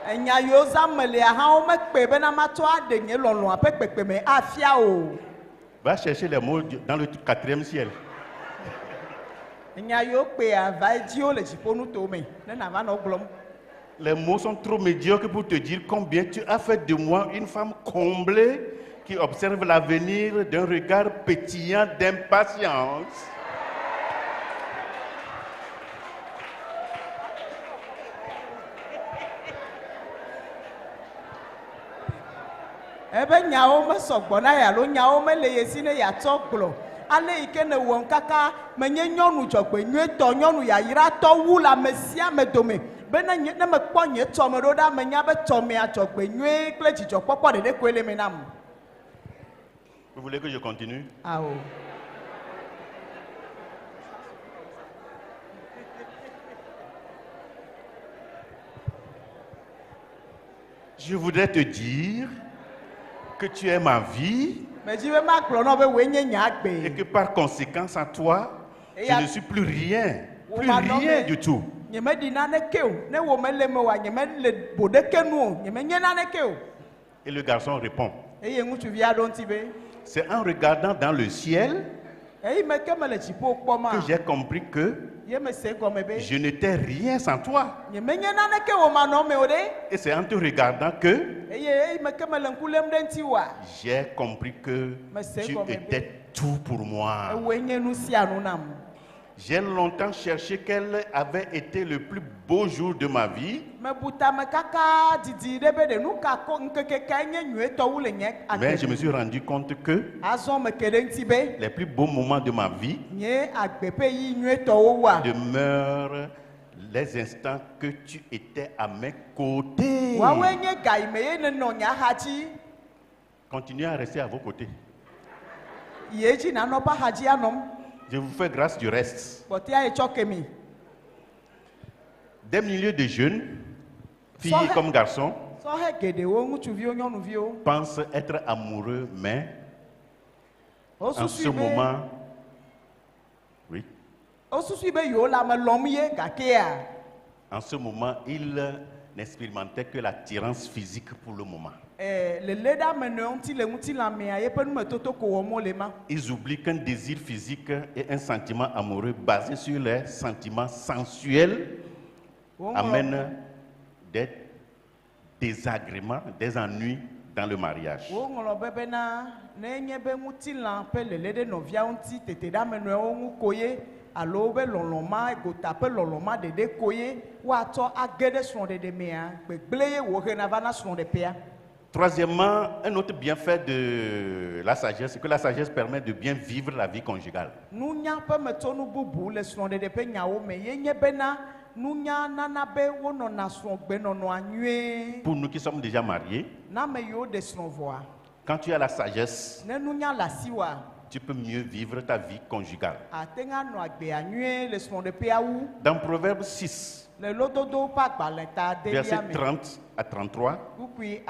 Enya yiwo zã me lia hã womekpe bena matsɔ aɖe nye lɔlɔ̃a ƒe kpekpeme afia o. Va chercher les mots dans le 4e ciel. Enya yiwo kpea va edziwo le dziƒonuto me ne nava nɔ gblɔm. Les mots sont trop médiocres pour te dire combien tu as fait de moi une femme comblée qui observe l'avenir d'un regard pétillant d'impatience. Ebe nyawo me sɔgbɔ na ya lo nyawo me le ye si ne yatsɔ gblɔ. Ale yi ke ne wɔm kaka menye nyɔnu dzɔgbenyuietɔ, nyɔnu yayratɔ wu le ame sia ame dome. bena nye ne me kpɔ nye tɔme ɖo ɖa me nya be tɔme adzɔgbe nyuie kple dzidzɔkpɔkpɔ ɖeɖe koe le me nam. Vous voulez que je continue? Awo. Je voudrais te dire que tu es ma vie Me dzi be ma gblɔ nɔ be woe nye nye agbe. et que par conséquent, sans toi, je ne suis plus rien du tout. Nye me ɖi naneke o, ne wo me le me wa, nye me le bo ɖeke nu o, nye me nye naneke o. Et le garçon répond, Eye ŋutsuvia ɖo ŋuti be. c'est en regardant dans le ciel Eyi me ke me le dziƒo kpɔm ma. que j'ai compris que Ye me se gɔme be. je n'étais rien sans toi. Nye me nye naneke wo manɔme o ɖe. Et c'est en te regardant que Eye eyi me ke me le ŋku lém ɖe ŋuti wa. j'ai compris que tu étais tout pour moi. Ewoe nye nu sia nu nam. J'ai longtemps cherché quel avait été le plus beau jour de ma vie, Me buta me kaka didi ɖe be ɖe nu ka ko ŋkeke kae nye nyuietɔ wu le nye mais je me suis rendu compte que azɔ me ke ɖe ŋuti be. les plus beaux moments de ma vie Nye agbe ƒe yi nyuietɔwo wa. demeurent les instants que tu étais à mes côtés. Wawoe nye ga yi me ye ne nɔ nye axadzi. Continuez à rester à vos côtés. Ye dzi nanɔ ƒe axadzi anɔm. Je vous fais grâce du reste. Kpɔtɛa ye tsɔ ke mi. Des milliers de jeunes, filles Sɔhɛ- comme garçons, Sɔhɛ geɖewo ŋutsuviwo nyɔnuviwo. pensent être amoureux, mais Wo en ce susu be moment, oui, wo susu be yewo le ame lɔm ye gakea. en ce moment, ils n'expérimentaient que l'attirance physique pour le moment. Lele ɖe ame nɔewo ŋuti le ŋutilãmea yeƒe numetoto ko wɔm wole ma. Ils oublient qu'un désir physique et un sentiment amoureux basé sur les sentiments sensuels Wo ŋlɔ- amènent des désagréments, des ennuis dans le mariage. Wo ŋlɔ be bena ne nye be ŋutilã ƒe lele ɖe nɔviawo ŋuti tete ɖe ame nɔewo ŋu ko ye alo wobe lɔlɔ̃ ma gota ƒe lɔlɔ̃ ma ɖeɖe ko ye woatsɔ age ɖe srɔ̃ɖeɖe mea gbegblẽ ye wohena va na srɔ̃ɖeƒea. Troisièmement, un autre bienfait de la sagesse, c'est que la sagesse permet de bien vivre la vie conjugale. Nunya ƒe metɔnu bubu le srɔ̃ɖeɖe ƒe nyawo me ye nye bena nunya nana be wonɔna srɔ̃gbenɔnɔa nyuie. Pour nous qui sommes déjà mariés, Na ame yiwo ɖe srɔ̃ vɔa, quand tu as la sagesse, ne nunya le asi wa, tu peux mieux vivre ta vie conjugale. ate ŋu anɔ agbea nyuie le srɔ̃ɖeƒea wu. Dans Proverbe 6, Le lododo ƒe agbalẽ ta adelia versets me. 30 à 33, Kukui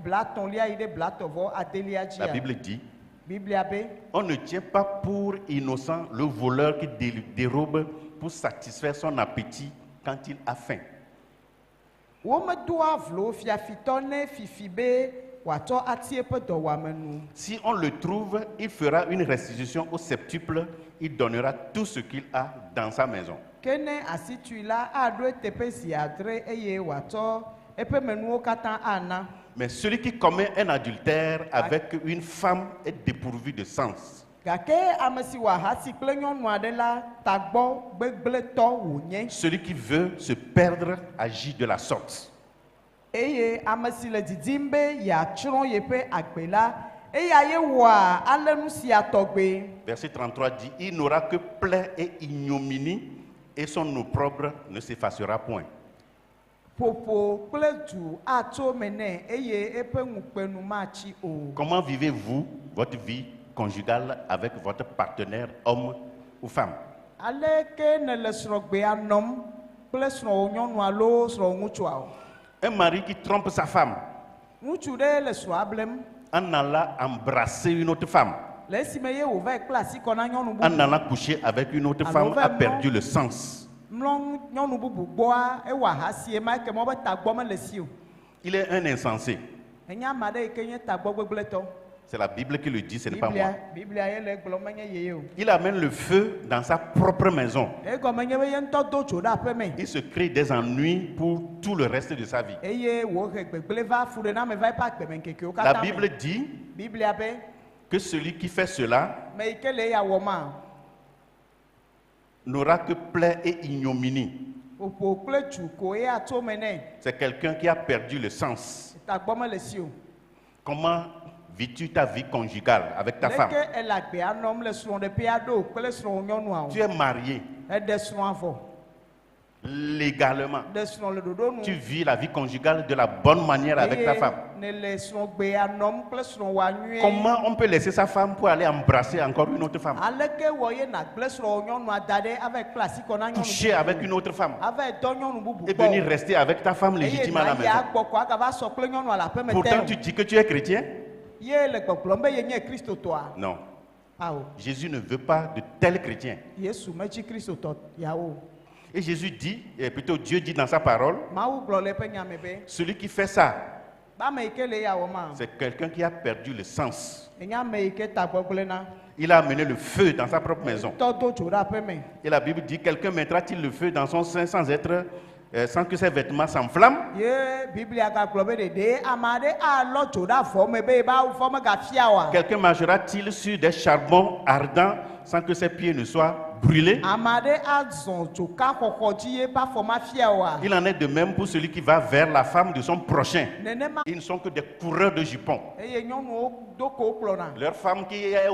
blatɔ̃lia yi ɖe blatɔ̃vɔ adelia la dzia. Bible dit, Biblia be. on ne tient pas pour innocent le voleur qui dérobe pour satisfaire son appétit quand il a faim. Womedoa vlo fiafitɔ ne fifi be wòatsɔ ati eƒe dɔwɔame nu. Si on le trouve, il fera une restitution au septuple, il donnera tout ce qu'il a dans sa maison. Ke ne asitui la aɖo eteƒe zi adre eye wòatsɔ eƒe menuwo katã ana. Mais celui qui commet un adultère avec une femme est dépourvu de sens. Gake ame si wɔ ahasi kple nyɔnu aɖe la tagbɔ gbegblẽtɔ wònye. Celui qui veut se perdre agit de la sorte. Eye ame si le didim be yeatsrɔ̃ yeƒe agbe la, eya ye wɔa ale nu sia tɔgbe. Verset 33 dit, il n'aura que plaie et ignominie et son opprobre ne s'effacera point. Ƒoƒo kple du atso me nɛ eye eƒe ŋukpenu matsi o. Comment vivez-vous votre vie conjugale avec votre partenaire, homme ou femme? Aleke ne le srɔ̃gbea nɔm kple srɔ̃wò nyɔnu alo srɔ̃wò ŋutsua o. Un mari qui trompe sa femme Ŋutsu ɖe le srɔ̃a blem en allant embrasser une autre femme, le esime ye wòva kple asi kɔ na nyɔnu en bubu. allant coucher avec une autre femme, a perdu le sens. Mlɔ nyɔnu bubu gbɔa ewɔ ahasi ema ke mɔ be tagbɔ mele si o. Il est un insensé. Enye ame aɖe yi ke nye tagbɔ gbegblẽtɔ. C'est la Bible qui le dit, ce n'est pas moi. Biblia ye le gblɔm menye yeye o. Il amène le feu dans sa propre maison. Egɔme nye be ye ŋutɔ do dzo ɖe aƒe me. Il se crée des ennuis pour tout le reste de sa vie. Eye wòhe gbegblẽ va fu ɖe na me va eƒe agbemeŋkekewo La katã me. Bible dit Biblia be que celui qui fait cela me yi ke le eya wɔm a, n'aura que plaie et ignominie. ƒoƒo kple dzu ko ye atso me nɛ. C'est quelqu'un qui a perdu le sens. Tagbɔ mele si o. Comment vis-tu ta vie conjugale avec ta femme? Leke ele agbea nɔm le srɔ̃ɖeƒea ɖo kple srɔ̃wò nyɔnua o. Tu es marié. Eɖe srɔ̃a vɔ. légalement. Le srɔ̃ le ɖoɖo nu. Tu vis la vie conjugale de la bonne manière avec ta femme. Ne le srɔ̃gbea nɔm kple srɔ̃woa nyuie. Comment on peut laisser sa femme pour aller embrasser encore une autre femme? Aleke wɔ ye nagble srɔ̃wò nyɔnua da ɖe ava kple asi kɔ na nyɔnu. Coucher avec une autre femme. Ava dɔ nyɔnu bubu Et gbɔ. venir rester avec ta femme légitime à la maison. Agbɔ kɔ agava sɔ kple nyɔnua le aƒeme te. Pourtant tu dis que tu es chrétien? Ye le gbɔgblɔm be ye nye kristotɔa. Non. Awo. Jésus ne veut pas de tels chrétiens. Yesu metsi kristotɔ yawo. Et Jésus dit, et plutôt Dieu dit dans sa parole, Mawu gblɔ le eƒe nyame be. celui qui fait ça, Ba ame yi ke le ya wɔ ma. c'est quelqu'un qui a perdu le sens. Enye ame yi ke ta gbɔgblẽ na. Il a amené le feu dans sa propre maison. Tɔ do dzo ɖe aƒe me. Et la Bible dit, quelqu'un mettra-t-il le feu dans son sein sans que ses vêtements s'enflamment? Ye Biblia gagblɔ be ɖeɖe ame aɖe alɔ dzo ɖe avɔ me be eba avɔ megafia oa. Quelqu'un marchera-t-il sur des charbons ardents sans que ses pieds ne soient brûlés? Ame aɖe azɔ dzoka xɔxɔ dzi ye eƒe afɔ mafia oa. Il en est de même pour celui qui va vers la femme de son prochain. Nenema Ils ne sont que des coureurs de jupons. eye nyɔnuwo do ko wokplɔna. Leur femme qui est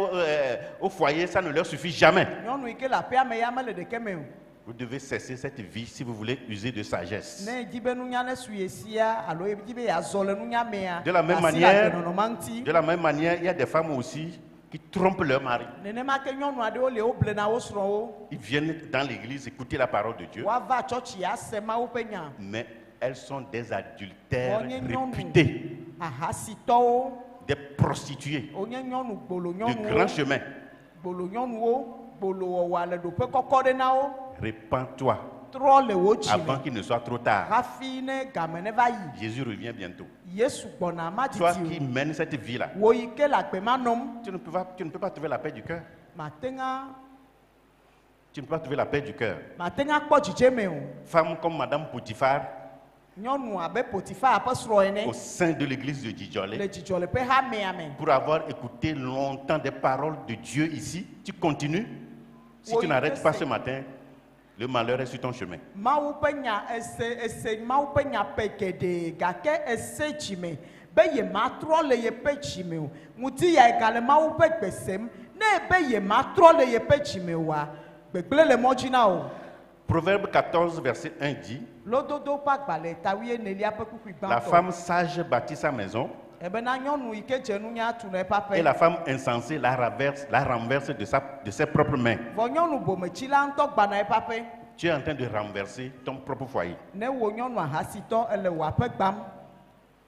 au foyer, ça ne leur suffit jamais. Nyɔnu yi ke le aƒea me ya mele ɖeke me o. Vous devez cesser cette vie si vous voulez user de sagesse. Ne di be nunya ne su ye sia alo di be yazɔ le nunya mea. De la même asi le manière, agbenɔnɔma ŋuti. de la même manière, il y a des femmes aussi qui trompent leur mari. Nenema ke nyɔnu aɖewo le woblena wo srɔ̃wo. Ils viennent dans l'église écouter la parole de Dieu, Woava tsɔtsi ase Mawu ƒe nya. mais elles sont des adultères Wonye nyɔnu. réputés, Ahasitɔwo. des prostituées Wonye nyɔnu gbolo de grand nyɔnuwo. chemin. Gbolo nyɔnuwo. Gbolo wɔwɔa le ɖoƒe kɔkɔ ɖe na wo. Répands-toi Trɔ le wo dzi avant me. qu'il ne soit trop tard. Hafi ne game ne va yi. Jésus revient bientôt. Yesu gbɔna ma Toi didi qui mènes cette vie-là, o. Wo yi ke le agbe ma nɔm. tu ne peux pas trouver la paix du cœur. Mate ŋa Tu ne peux pas trouver la paix du cœur. mate ŋa kpɔ dzidzɛ me o. Femme comme Madame Potiphar, Nyɔnu abe Potifa ƒe srɔ̃ ene. au sein de l'église de Le Djidjolé, dzidzɔ le ƒe hamea me. pour avoir écouté longtemps des paroles de Dieu ici, tu continues. Si Oui, tu n'arrêtes je pas sais. ce matin, le malheur est sur ton chemin. Mawu ƒe nya ese Mawu ƒe nya pe geɖe gake ese dzime be ye matrɔ le yeƒe dzime o. Ŋuti ya gale Mawu ƒe gbe sem ne be ye matrɔ le yeƒe dzime oa gbegblẽ le mɔ dzi na o. Proverbe 14, verset 1 dit, Lododo ƒe agbalẽ tawie nelia ƒe kukui la gbãtɔ. femme sage bâtit sa maison Ebena nyɔnu yi ke dze nunya tu le eƒe et aƒe. la femme insensée la renverse de ses propres mains. Vɔ nyɔnu bometsila ŋutɔ gbana eƒe aƒe. Tu es en train de renverser ton propre foyer. Ne wo nyɔnu ahasitɔ ele wò aƒe gbam.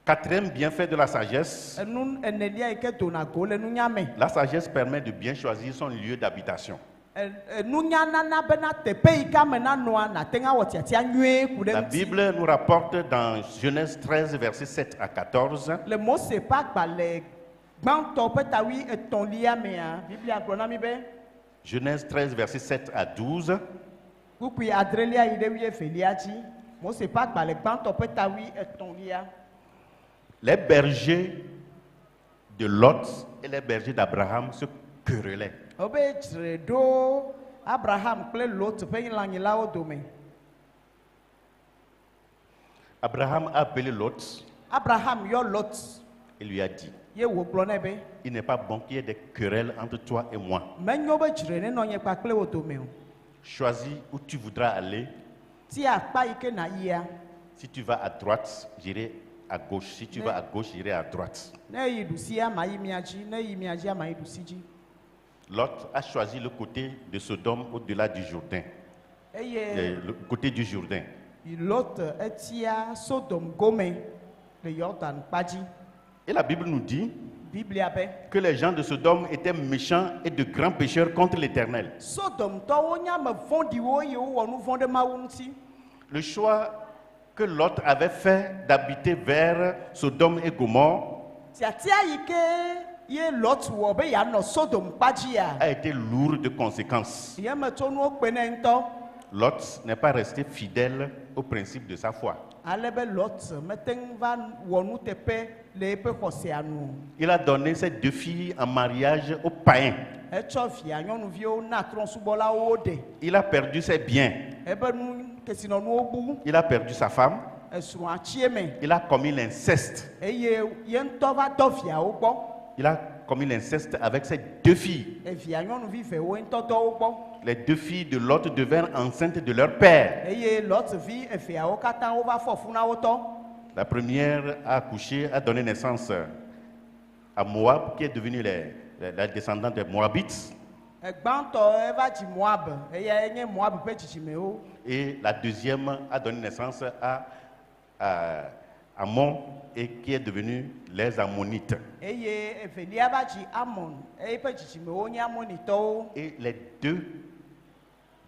Quatrième bienfait de la sagesse, Enu enelia yi ke dona go le nunya me. la sagesse permet de bien choisir son lieu d'habitation. Nunya nana bena teƒe yi ke ame nanɔa nate ŋa wɔ tiatia nyuie ku ɖe La ŋuti. Bible nous rapporte dans Genèse 13, versets 7 à 14, Le Mose ƒe agbalẽ gbãtɔ ƒe tawi etɔ̃lia mea, Biblia gblɔ na mi be Genèse 13, versets 7 à 12, kukui adrelia yi ɖe wuievelia dzi. Mose ƒe agbalẽ gbãtɔ ƒe tawi etɔ̃lia. les bergers de Lot et les bergers d'Abraham se querellaient. Wobe dzre ɖo Abraham kple Lot ƒe lãnyilawo dome. Abraham a appelé Lot Abraham yɔ Lot et lui a dit, ye wògblɔ nɛ be il n'est pas bon qu'il y ait des querelles entre toi et moi. menyo be dzre ne nɔ nye kpakple wo dome o. Choisis où tu voudras aller. Ti akpa yi ke nàyia. Si tu vas à droite, j'irai à gauche. Si tu vas à gauche, j'irai à droite. Ne yi ɖusi ama yi mia dzi, ne yi mia dzi ama yi ɖusi dzi. Lot a choisi le côté de Sodome au-delà du Jourdain. Eye Le côté du Jourdain. Lot etia Sodom gome le Yordan kpadzi. Et la Bible nous dit Biblia be que les gens de Sodome étaient méchants et de grands pécheurs contre l'Éternel. Sodomtɔwo nye ame vɔ̃ɖiwo eye wowɔ nu vɔ̃ ɖe Mawu ŋuti. Le choix que Lot avait fait d'habiter vers Sodome et Gomorrhe Tiatia yi ke ye Lot wɔ be yeanɔ Sodom kpadzia, a été lourd de conséquences. ye me tso nuwo kpe nɛ ŋutɔ. Lot n'est pas resté fidèle au principe de sa foi. Ale be Lot mete ŋu va wɔ nuteƒe le eƒe xɔsea nu o. Il a donné ses deux filles en mariage aux païens. Etsɔ via nyɔnuviwo na trɔ̃subɔlawo wo ɖe. Il a perdu ses biens. Ebe nu kesinɔnuwo bu. Il a perdu sa femme. Esrɔ̃a tsie me. Il a commis l'inceste. Eye ye ŋutɔ va dɔ viawo gbɔ. Il a commis l'inceste avec ses deux filles. Evia nyɔnuvi vewo ŋutɔ dɔ wo gbɔ. les 2 filles de Lot devinrent enceintes de leur père. eye lɔtvi eveawo katã wova fɔ fu na wo tɔ. La première a accouché, a donné naissance à Moab, qui est devenu la descendante des Moabites. Gbãtɔ eva dzi Moab, eya nye Moab ƒe dzidzimewo. Et la deuxième a donné naissance à Ammon, et qui est devenu les Ammonites. Eye evelia va dzi Amon, eye ƒe dzidzimewo nye Amonitɔwo. Et les 2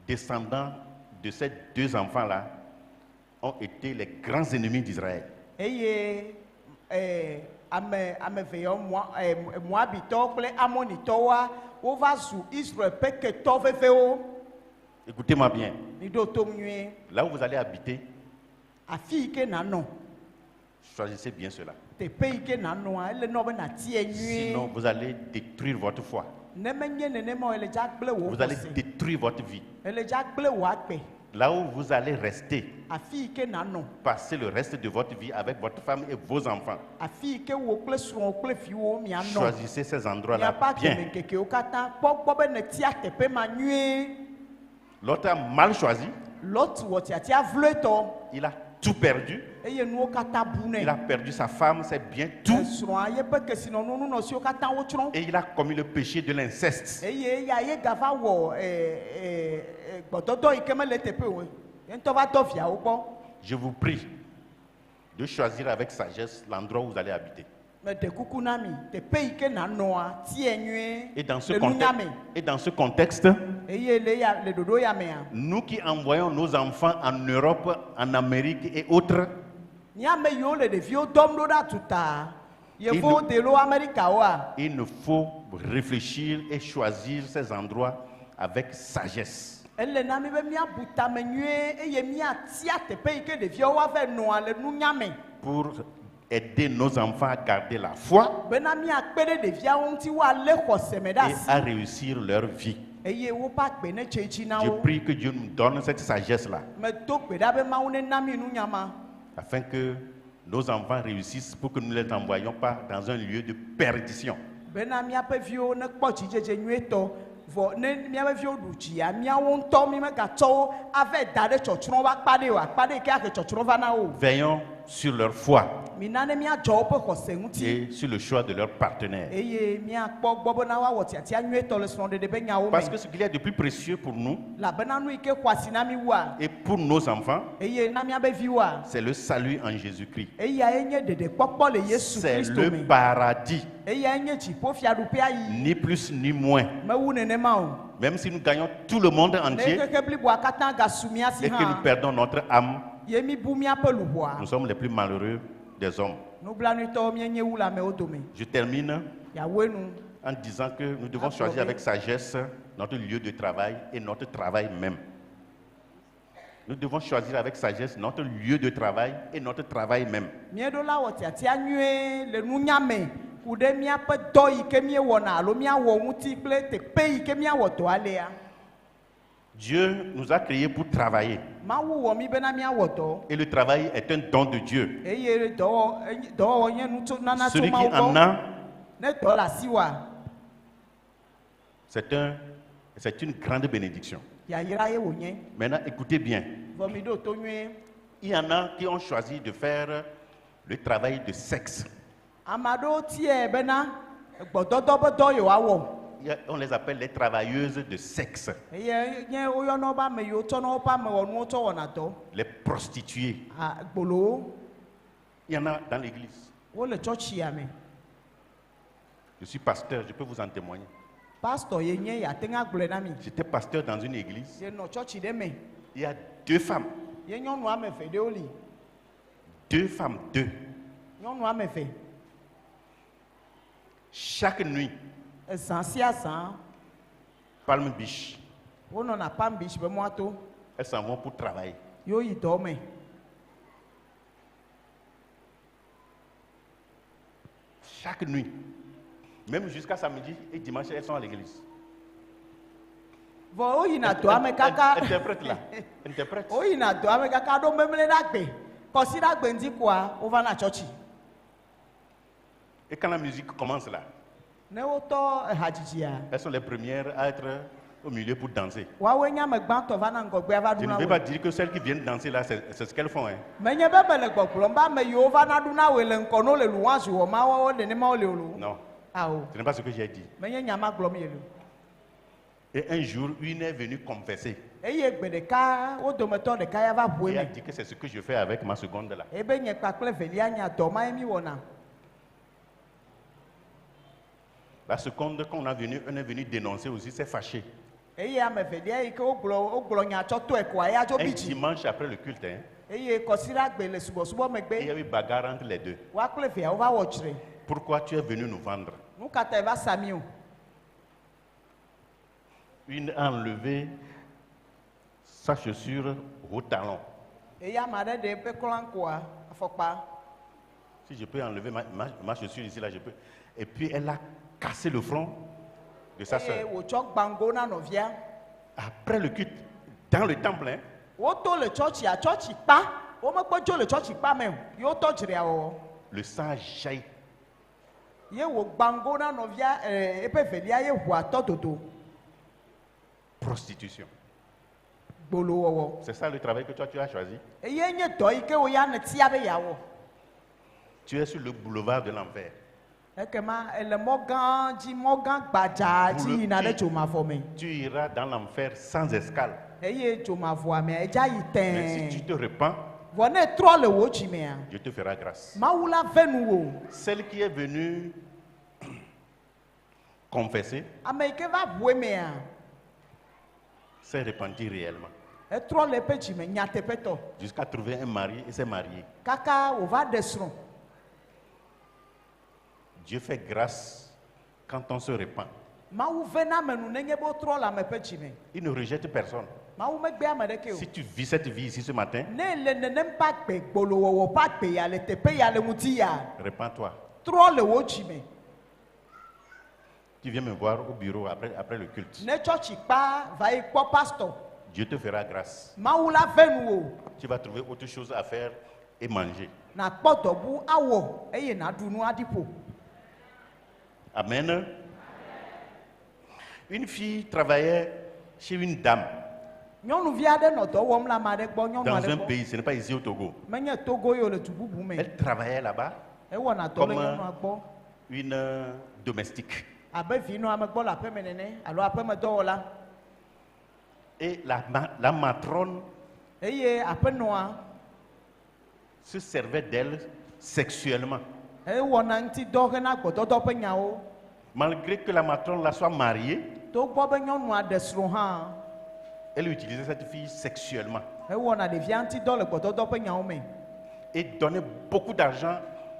descendants de ces 2 enfants-là ont été les grands ennemis d'Israël. Eye ame eve yawo Moabitɔwo kple Amonitɔwoa wova zu Israel ƒe ketɔ vevewo. Écoutez-moi bien. Miɖo tom nyuie. Là où vous allez habiter, Afi yi ke nanɔ, choisissez bien cela. teƒe yi ke nanɔa ele nɔ be natie Sinon, nyuie. vous allez détruire votre foi. Ne menye nenema o, ele dza gblẽ wò Vous allez xɔse. détruire votre vie. Ele dza gblẽ wò agbe. Là où vous allez rester, Afi yi ke nanɔ, passez le reste de votre vie avec votre femme et vos enfants. afi yi ke wò kple srɔ̃wò kple viwò mianɔ. Choisissez ces endroits-là Miaƒe bien. agbemeŋkekewo katã kpɔ gbɔ be netia teƒe ma nyuie. L'autre a mal choisi. Lot wɔ tiatia vloetɔ Il a tout perdu. eye nuwo katã bu Il a nɛ. perdu sa femme, ses biens, tout. Srɔ̃a yeƒe kesinɔnu nunɔsiwo katã wotsrɔ̃. Et il a commis le péché de l'inceste. Eye eya ye gava wɔ gbɔdɔdɔ yi ke mele teƒe o. Ye ŋutɔ va dɔ viawo gbɔ. Je vous prie de choisir avec sagesse l'endroit où vous allez habiter. Meɖe kuku na mi, teƒe yi ke nanɔa tie nyuie. Et dans ce Le contexte, nunyame. Eye Le ɖoɖo ya mea, nous qui envoyons nos enfants en Europe, en Amérique et autres, míame yiwo le ɖeviwo dɔm ɖo ɖa tuta. Yevuwo de lo Amerikawoa. il nous faut réfléchir et choisir ces endroits avec sagesse. Ele na mi be míabu tame nyuie eye míatia teƒe yi ke ɖeviawo woava nɔa le nunyame. Pour aider nos enfants à garder la foi Bena míakpe ɖe ɖeviawo ŋuti woalé xɔseme ɖe et à asi. réussir leur vie. Eye woƒe agbe ne tse edzi na Je wo. prie que Dieu nous donne cette sagesse-là, Medo gbe ɖa be Mawu nena mi nunyama. afin que nos enfants réussissent, pour que nous ne les envoyions pas dans un lieu de perdition. Bena míaƒe viwo nekpɔ dzidzedze nyuietɔ. Vɔ ne míaƒe viwo ɖu dzia, míawo ŋutɔ mi megatsɔ wo ave da ɖe tsɔtsrɔ̃ ƒe akpa ɖe o, akpa ɖe yi ke ahe tsɔtsrɔ̃ va na wo. Veillons sur leur foi Mina ne míadzɔ woƒe xɔse ŋuti. et sur le choix de leur partenaire. Eye míakpɔ gbɔ bena woawɔ tiatia nyuietɔ le srɔ̃ɖeɖe ƒe nyawo Parce me. que ce qu'il y a de plus précieux pour nous Labena nu yi ke xɔ asi na mi wua, et pour nos enfants, eye na míaƒe viwoa, c'est le salut en Jésus-Christ. eyae nye ɖeɖekpɔkpɔ le Yesu C'est Kristo le me. paradis, Eyae nye dziƒofiaɖuƒe ayi. ni plus ni moins. Mewu nenema o. Même si nous gagnons tout le monde Ne entier keke bliboa katã gasu mía si et que nous hã, perdons notre âme, ye mi bu míaƒe luʋɔa. nous sommes les plus malheureux des hommes. Nublanuitɔwo míenye wu le amewo dome. Je termine Yawoe nu. en disant que nous devons choisir avec sagesse notre lieu de travail et notre travail même. Nous devons choisir avec sagesse notre lieu de travail et notre travail même. Míeɖo la wɔ tiatia nyuie le nunyame ku ɖe míaƒe dɔ yi ke míewɔna alo míawɔ ŋuti kple teƒe yi ke míawɔ dɔa lea. Dieu nous a créés pour travailler. Mawu wɔ mi bena míawɔ dɔ. Et le travail est un don de Dieu. Eye dɔwɔwɔ nye nu tso nana tso Celui qui Mawu en gbɔ. a, Ne dɔ le asi wa, c'est une grande bénédiction. yayra ye wònye. Maintenant, écoutez bien. Vɔ mi ɖo to nyuie. Il y en a qui ont choisi de faire le travail de sexe. Ame aɖewo tie bena gbɔdɔdɔ ƒe dɔ yewoawɔ. On les appelle les travailleuses de sexe, Eye nye woyɔna woƒe ame yiwo tsɔna woƒe amewɔnuwo tsɔ wɔna dɔ. les prostituées. Gbolowo, Il y en a dans l'église. wole tsɔtsia me. Je suis pasteur, je peux vous en témoigner. Pastor ye nye yate ŋu agblɔe na mi. J'étais pasteur dans une église. Ye nɔ tsɔtsi ɖe me. Il y a 2 femmes. Ye nyɔnu ame eve ɖewo li. 2 femmes, 2. Nyɔnu ame eve. Chaque nuit, Zã sia zã, Palm Beach, wonɔna Palm Beach be mɔato. elles s'en vont pour travailler. Yo yi dɔ me. Chaque nuit. Même jusqu'à samedi et dimanche, elles sont à l'église. Vɔ woyina dɔa me kaka. Interprète là. Interprète. Woyina dɔa me kaka ɖo memle ɖe agbe. Kɔsi ɖe agbe ŋdi koa wova na tsɔtsi. Et quand la musique commence là, Ne wotɔ ehadzidzia, elles sont les premières à être au milieu pour danser. Wawe nya me gbãtɔ va na ŋgɔgbea va Je ɖu ne na vais wo. pas dire que celles qui viennent danser là, c'est ce qu'elles font. Hein. Menye be mele gbɔgblɔm be ame yiwo va na ɖu na woe le ŋkɔ no le luwanzu wɔ ma wɔwɔ nenema le o lo. Non, Awo. ce n'est pas ce que j'ai dit. Menye nya ma gblɔm ye lo. Et un jour, une est venue confesser. Eye gbe ɖeka wo dometɔ ɖeka ya va ʋu Et a eme. dit que c'est ce que je fais avec ma seconde là. Ebe nye kpakple velia nya dɔ ma ye mi wɔna. La seconde, quand on est venu dénoncer aussi, s'est fâchée. Eye ame velia yi ke wogblɔ nya tsɔ tɔe koa ya dzo Un bi dzi. dimanche après le culte, hein, Eye kɔsira gbe le subɔsubɔ il y a megbe. eu bagarre entre les deux. Wa kple via wo va wɔ tsre. Pourquoi tu es venu nous vendre? Nu ka ta eva sa mi o. Une a enlevé sa chaussure au talon. Eye ame aɖe ɖe eƒe klɔa ŋkɔa afɔkpa. Si je peux enlever ma chaussure ici, là, je peux. Et puis elle a cassé le front de sa Eye soeur. wotsɔ gbango na nɔvia. Après le culte, dans le temple, hein, Woto le tsɔtsia tsɔtsi kpa. Womekpe dzo le tsɔtsi kpa me o. Ye wotɔ dzria wɔwɔ. le sang a jailli. Ye wo gbango na nɔvia eƒe velia ye ʋua tɔ dodo. Prostitution. Gbolo wɔwɔ. C'est ça le travail que toi tu as choisi. Eye nye dɔ yi ke wo ya ne tia be yeawɔ. Tu es sur le boulevard de l'enfer. Ekema ele mɔ gã dzi mɔ gã gbadza dzi yina ɖe dzomavɔ me. Tu iras dans l'enfer sans escale. Eye dzomavɔa mea edza yi Mais si tu tɛɛ. te repens, Vɔ ne trɔ le wo dzi mea. Dieu te fera grâce. Mawu la ve nu wo. Celle qui est venue confesser Ame yi ke va ʋu emea. s'est repentie réellement. Etrɔ le eƒe dzime nyateƒetɔ. Jusqu'à trouver un mari et s'est mariée. Kaka wòva ɖe srɔ̃. Dieu fait grâce quand on se repent. Mawu ve na ame nu nenye be wotrɔ le ame ƒe dzime. Il ne rejette personne. Mawu megbe ame ɖeke o. Si tu vis cette vie ici ce matin, Ne le nenem ƒe agbe gbolowɔwɔ ƒe agbe ya le teƒe ya le ŋuti ya. repens-toi. Trɔ le wo dzime. Tu viens me voir au bureau après le culte. Ne tsɔtsi kpa va yi kpɔ pastor. Dieu te fera grâce. Mawu la ve nu wo. Tu vas trouver autre chose à faire et manger. Nakpɔ dɔbu awɔ eye naɖu nu aɖi ƒo. Amen. Une fille travaillait chez une dame Nyɔnuvi aɖe nɔ dɔ wɔm le ame aɖe gbɔ. Nyɔnu dans aɖe un gbɔ. pays, ce n'est pas ici au Togo. Menye Togo ye wole du bubu me. Elle travaillait là-bas Ewɔna dɔ le Comme, nyɔnua gbɔ. une domestique. Abe vinɔ ame gbɔ le aƒeme nene alo aƒemedɔwɔla. Et la matrone Eye aƒenɔa se servait d'elle sexuellement. ewɔna ŋutidɔ hena gbɔdɔdɔ ƒe nyawo. Malgré que la matrone la soit mariée, Togbɔ be nyɔnua ɖe srɔ̃ hã. elle utilisait cette fille sexuellement Ewɔna ɖevia ŋutidɔ le gbɔdɔdɔ ƒe nyawo me. et donnait beaucoup d'argent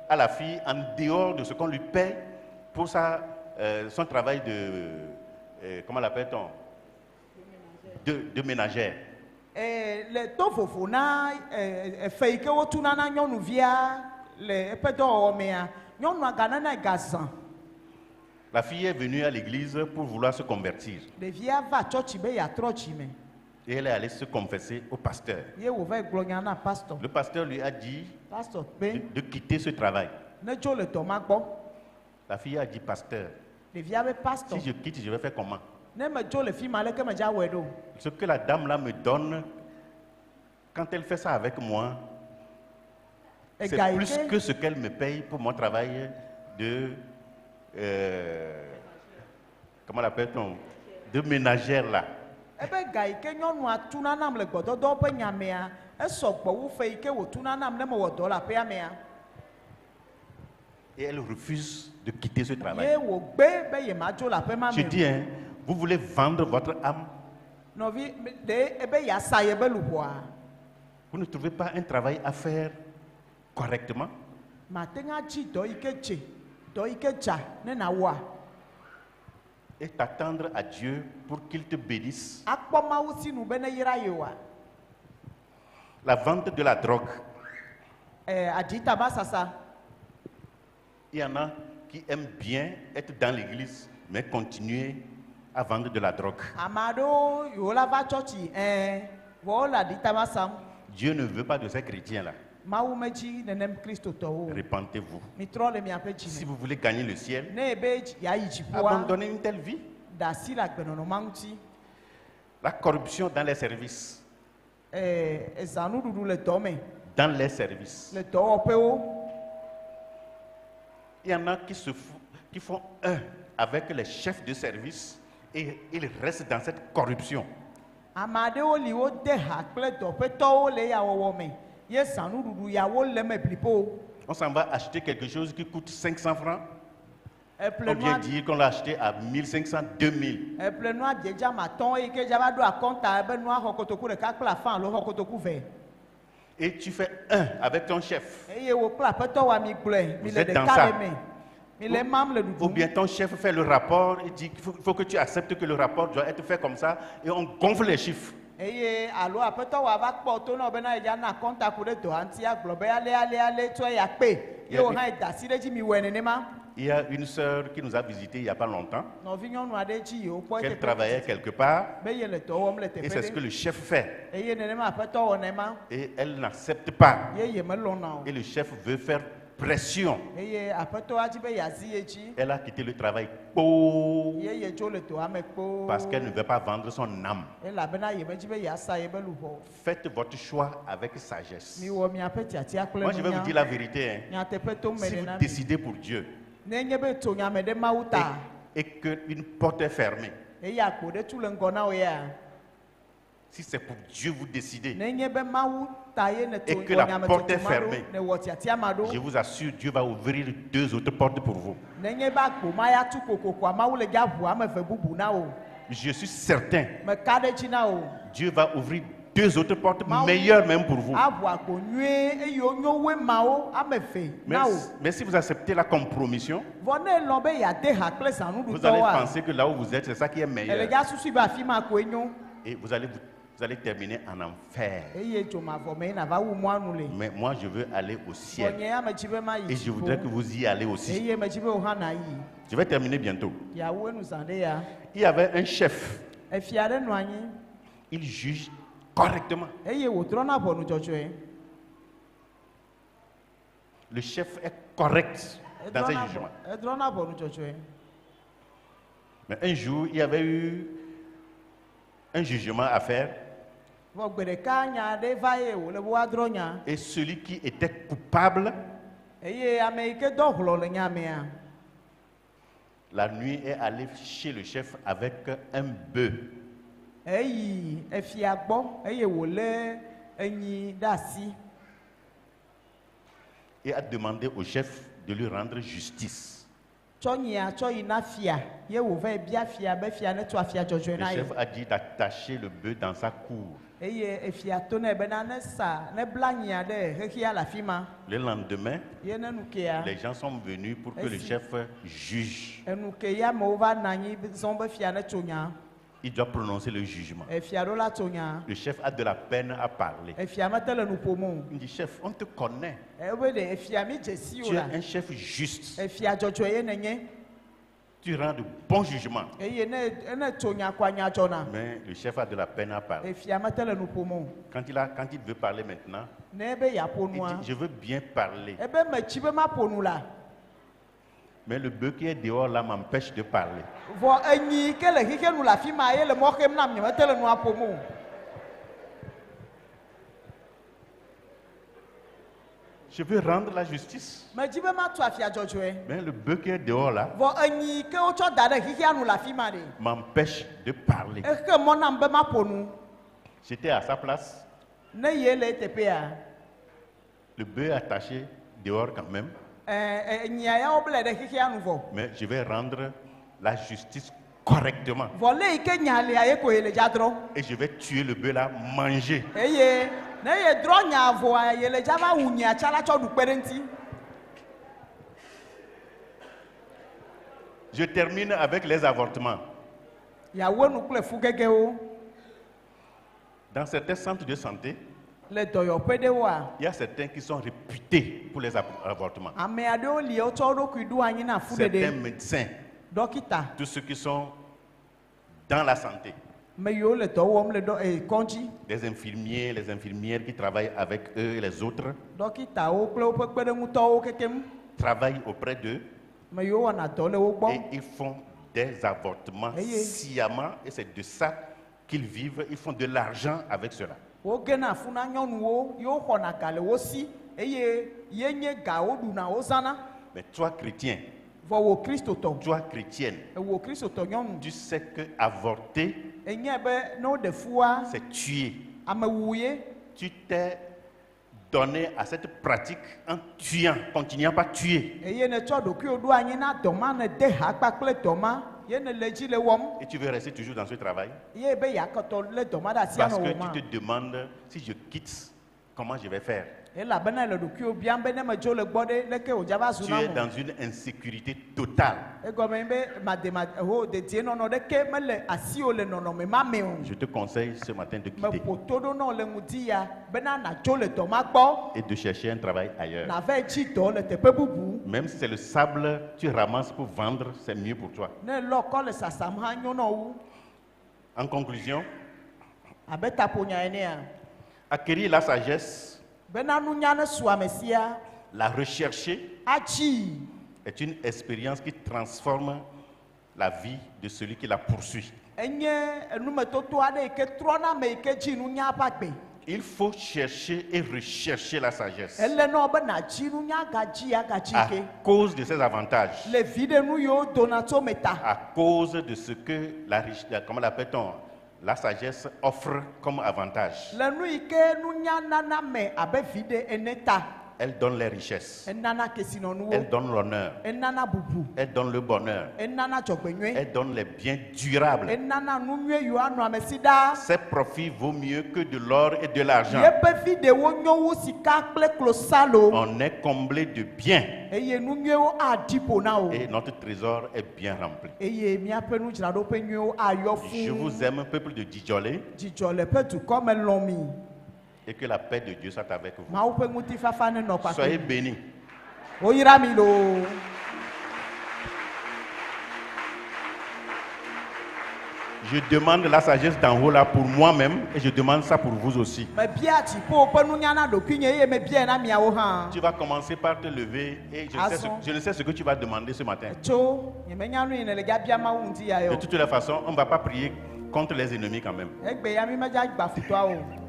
à la fille en dehors de ce qu'on lui paie pour son travail de, comment l'appelle-t-on, de ménagère. Le to vovo na efe yi ke wotuna na nyɔnuvia le eƒe dɔwɔwɔ mea, nyɔnua ganana gazã. La fille est venue à l'église pour vouloir se convertir Ɖevia va tsɔtsi be yeatrɔ dzime. et elle est allée se confesser au pasteur. Ye wòva yi gblɔ nya na pastor. Le pasteur lui a dit Pastor be de quitter ce travail. ne dzo le dɔ ma gbɔ. La fille a dit, pasteur, Ɖevia be pastor. si je quitte, je vais faire comment? Ne me dzo le fi ma leke me dza wɔe ɖo. Ce que la dame là me donne, quand elle fait ça avec moi, c'est Ega yi plus ke que ce qu'elle me paye pour mon travail de, comment l'appelle-t-on, de ménagère là. ebe ga yi ke nyɔnua tuna nam le gbɔdɔdɔ ƒe nya mea, esɔ gbɔ wu fe yi ke wòtuna nam ne mewɔ dɔ le aƒea mea. Et elle refuse de quitter ce travail. Ye wògbe be yemadzo le aƒe ma Je me. dis, hein, vous voulez vendre votre âme, Nɔvi ɖe ebe yeasa ye be luʋɔa. vous ne trouvez pas un travail à faire correctement? Mate ŋa dzi dɔ yi ke dze, dɔ yi ke dza ne na wɔa. Et t'attendre à Dieu pour qu'il te bénisse. Akpɔ Mawu si nu be ne yra ye oa. La vente de la drogue. Aditaba sasa. Il y en a qui aiment bien être dans l'église, mais continuer à vendre de la drogue. Ame aɖewo yiwo la va tsɔtsi vɔ le aditaba sam. Dieu ne veut pas de ces chrétiens-là. Mawu medzi nenem kristotɔwo. Répentez-vous. Mitrɔ le miaƒe Si dzime. vous voulez gagner le ciel, Ne ebe yeayi dziƒoa, abandonnez une telle vie. da asi le agbenɔnɔ ma ŋuti. La corruption dans les services. Ezanuɖuɖu le dɔ me. Dans les services. Le dɔwɔƒewo. Il y en a qui font un avec les chefs de service et ils restent dans cette corruption. Ame aɖewo li wode ha kple dɔƒetɔwo le ya wɔwɔ me. Ye zanuɖuɖu yawo le me blibo. On s'en va acheter quelque chose qui coûte 500 francs. On Eple vient dire qu'on l'a acheté à 1500, 2000. nua biedza matɔn eye ke dzava ɖo akɔnta ebe nua xɔ kotoku ɖeka kple afã alo xɔ kotoku ve. Et tu fais un avec ton chef. Eye wo kple aƒetɔ wa mi gblɔe mi Vous le êtes dans ɖeka ça. le me. Mi le mam le Ou ɖuɖum. bien ton chef fait le rapport, il dit qu'il faut que tu acceptes que le rapport doit être fait comme ça et on gonfle les chiffres. Eye alo aƒetɔ wa va kpɔ to na be na edza na akɔnta ku ɖe dɔa ŋuti agblɔ be ale tsɔ ya kpe. Ye wo hã da asi ɖe dzi mi wɔe nenema. Il y a une sœur qui nous a visité il n'y a pas longtemps, Nɔvi nyɔnu aɖe dzi yiwo kpɔ qu'elle travaillait quelque part be ye le dɔ wɔm le et teƒe c'est ce que ɖe. le chef fait. Eye nenema aƒetɔ wɔ nema. Et elle n'accepte pas. Ye melɔ̃na o. Et le chef veut faire pression. Eye aƒetɔa dzi be yeazi ye dzi. Elle a quitté le travail kpoo, Ye dzo le dɔa me kpoo. parce qu'elle ne veut pas vendre son âme. Elabena ye medzi be yeasa ye be luʋɔ. Faites votre choix avec sagesse. Miwɔ miaƒe tiatia kple Moi, je vais vous dire la vérité. Hein. Nyateƒe tom me Si vous nena mi. décidez pour Dieu Nenye be tso nya me ɖe Mawu ta. et qu'une porte est fermée, Eye agbo ɖe tu le ŋgɔ na wo ya. si c'est pour Dieu vous décidez, Nenye be Mawu ta ye ne Et to que la nya me porte est toto ma ɖo, fermée. ne wɔ tiatia ma ɖo. je vous assure, Dieu va ouvrir 2 autres portes pour vous. Nenye be agbo ma ya tu kokokoa Mawu le dza ʋu ame eve bubu na wo. Je suis certain, Meka ɖe dzi na wo. Dieu va ouvrir 2 autres portes Mawu- meilleures même pour vous. Aʋu agbo nyuie eye wonyo woe mawo ame eve Mais, na wo. mais si vous acceptez la compromission, Vɔ ne lɔ̃ be yeade ha kple vous allez zanuɖutɔwoa. penser que là où vous êtes, c'est ça qui est Ele meilleur. dza susu be afi ma koe nyo. Et vous allez terminer en enfer. Eye dzomavɔ me yina va wu mɔa nu le. Mais moi, je veux aller au Vɔ ciel. nye ya medzi be ma yi Et je voudrais que dziƒo. vous y allez aussi. Eye medzi be wo hã na yi. Je vais terminer bientôt. Yawo enu zã ɖe ya. Il y avait un chef. Efia ɖe nɔ anyi. Il juge correctement. Eye wòtrɔna ʋɔnu dzɔdzɔe. Le chef est correct dans ses jugements. Edrɔna ʋɔnu dzɔdzɔe. Mais un jour, il y avait eu un jugement à faire. Vɔ gbe ɖeka nya ɖe va ye wòle be woadrɔ nya. Et celui qui était coupable, Eye ame yi ke dɔ hlɔ le nya mea. la nuit est allé chez le chef avec un bœuf. Eyi efia gbɔ eye wòlé enyi ɖe asi. Et a demandé au chef de lui rendre justice. Tsɔ nyia tsɔ yi na fia ye wòva yi bia fia be fia ne tu afia dzɔdzɔe Le na ye. chef a dit d'attacher le bœuf dans sa cour. Eye efia to nɛ bena ne sa ne bla nyia ɖe xexia le afi ma. Le lendemain, Ye ne nu kea. les gens sont venus pour que le Merci. chef juge. Enu ke ya amewo va na anyi zɔn be fia ne tso nya. Il doit prononcer le jugement. Efia ɖo la tso nya. Le chef a de la peine à parler. Efia mete le nu ƒom o. Il dit, chef, on te connaît. Ebe ɖe efia mi dze si o Tu es la. un chef juste. Efia dzɔdzɔe ye nenye. Tu rends de bons jugements. Eye ne tso nya kɔa nya dzɔna. Mais le chef a de la peine à parler. Efia mete le nu ƒom o. Quand il veut parler maintenant, Ne ebe yeaƒo il nua. dit, je veux bien parler. Ebe metsi be ma ƒo nu la. Mais le bœuf qui est dehors là m'empêche de parler. Vɔ enyi ke le xixe nu le afi ma ye le mɔ xem nam nye mete le nua ƒom o. Je veux rendre la justice. Medzi be ma tu afia dzɔdzɔe. Mais le bœuf qui est dehors là Vɔ enyi ke wotsɔ da ɖe xixea nu le afi ma ɖe. m'empêche de parler. Exe mɔ nam be ma ƒo nu. J'étais à sa place. Ne ye le teƒea. Le bœuf est attaché dehors quand même. Enyia ya wo ble ɖe xixea nu vɔ. Mais je vais rendre la justice correctement. Vɔ le yi ke nya lea ye ko ye le dza drɔ. Et je vais tuer le bœuf là, manger. Eye ne ye drɔ nya vɔa ye le dza va wu nyia tsa la tsɔ ɖu kpe ɖe ŋuti. Je termine avec les avortements. Yawo nu kple fugegewo. Dans certains centres de santé, Le dɔyɔƒe ɖewoa. il y a certains qui sont réputés pour les avortements. Ame aɖewo li wotsɔ wo ɖokui ɖo anyi na fu Certains ɖeɖe. médecins, Dɔkita. tous ceux qui sont dans la santé, Me yiwo le dɔ wɔm le kɔdzi. les infirmiers, les infirmières qui travaillent avec eux et les autres, Dɔkitawo kple woƒe kpeɖeŋutɔwo kekem. travaillent auprès d'eux Me yiwo wɔna dɔ le wo et gbɔ. ils font des avortements Aïe. sciemment et c'est de ça qu'ils vivent, ils font de l'argent avec cela. wo gena funa nyɔnuwo yo xɔna ga le wo si eye ye nye ga wo ɖuna wo zãna. Mais toi, chrétien, vɔ wo kristotɔ. toi, chrétienne, wo kristotɔ nyɔnu. tu sais que avorter, enye be ne wo ɖe fua. c'est tuer. Amewu ye. Tu t'es donné à cette pratique en tuant, continuant par tuer. Eye ne tsɔ ɖokuiwo ɖo anyi na dɔma ne de ha kpakple dɔma ye ne le dzi le wɔm. Et tu veux rester toujours dans ce travail? Ye be yakɔtɔ le dɔma ɖe asi Parce anɔ que wɔma. tu te demandes si je quitte, comment je vais faire? Elabena le ɖokuiwo biam be ne me dzo le gbɔ ɖe leke wòdza va zu Tu na es mo. dans une insécurité totale. Egɔme be ho dedienɔnɔ ɖeke mele asiwo le nɔnɔme ma me o. Je te conseille ce matin de Me quitter ƒo to ɖo nɔ le ŋdi ya bena nadzo le dɔ ma gbɔ. et de chercher un travail ailleurs. Nava dzi dɔ le teƒe bubu. Même si c'est le sable, tu ramasses pour vendre, c'est mieux pour toi. Ne lɔ kɔ le sasam hã nyo nɔ wu. En conclusion, Abe taƒonya enea. acquérir la sagesse, Bena nunya ne su ame sia. la rechercher, Atsi. est une expérience qui transforme la vie de celui qui la poursuit. Enye enumetoto aɖe yi ke trɔna ame yi ke dzi nunya ƒe agbe. Il faut chercher et rechercher la sagesse. Ele nɔ be nadzi nunya gadzi agadzi À ke. cause de ses avantages, Le vi ɖe nu yiwo dona tso me ta. à cause de ce que comment l'appelle-t-on, la sagesse offre comme avantage. Le nu yi ke nunya nana me abe vi ɖe ene ta. Elle donne les richesses, Enana kesinɔnuwo. elle donne l'honneur, Enana bubu. elle donne le bonheur, Enana dzɔgbenyuie. elle donne les biens durables. Enana nu nyuie yiwo anɔ ame si ɖaa. Ces profits vaut mieux que de l'or et de l'argent. Yeƒe vi ɖewo nyo wu sika kple klosalo. On est comblé de biens Eye nu nyuiewo aɖi ƒo na wo. et notre trésor est bien rempli. Eye míaƒe nudzraɖoƒe nyuiewo ayɔ Je vous fũu. aime, peuple de Djidjolé, Dzidzɔ le ƒe dukɔ me lɔ̃ mi. et que la paix de Dieu soit avec vous. Mawu ƒe ŋutifafa nenɔ Soyez kpakple. bénis. Woyra mi loo. Je demande la sagesse d'en haut là pour moi-même et je demande ça pour vous aussi. Mebia dziƒo ƒe nunya na ɖokui nye eye mebia na miawo hã. Tu vas commencer par te lever et je ne sais ce que tu vas demander ce matin. Tso nyemenya nu yi ne le ga bia Mawu ŋuti ya De yɔ. toutes les façons, on ne va pas prier contre les ennemis quand même. Egbe ya mi medza gba futɔa o.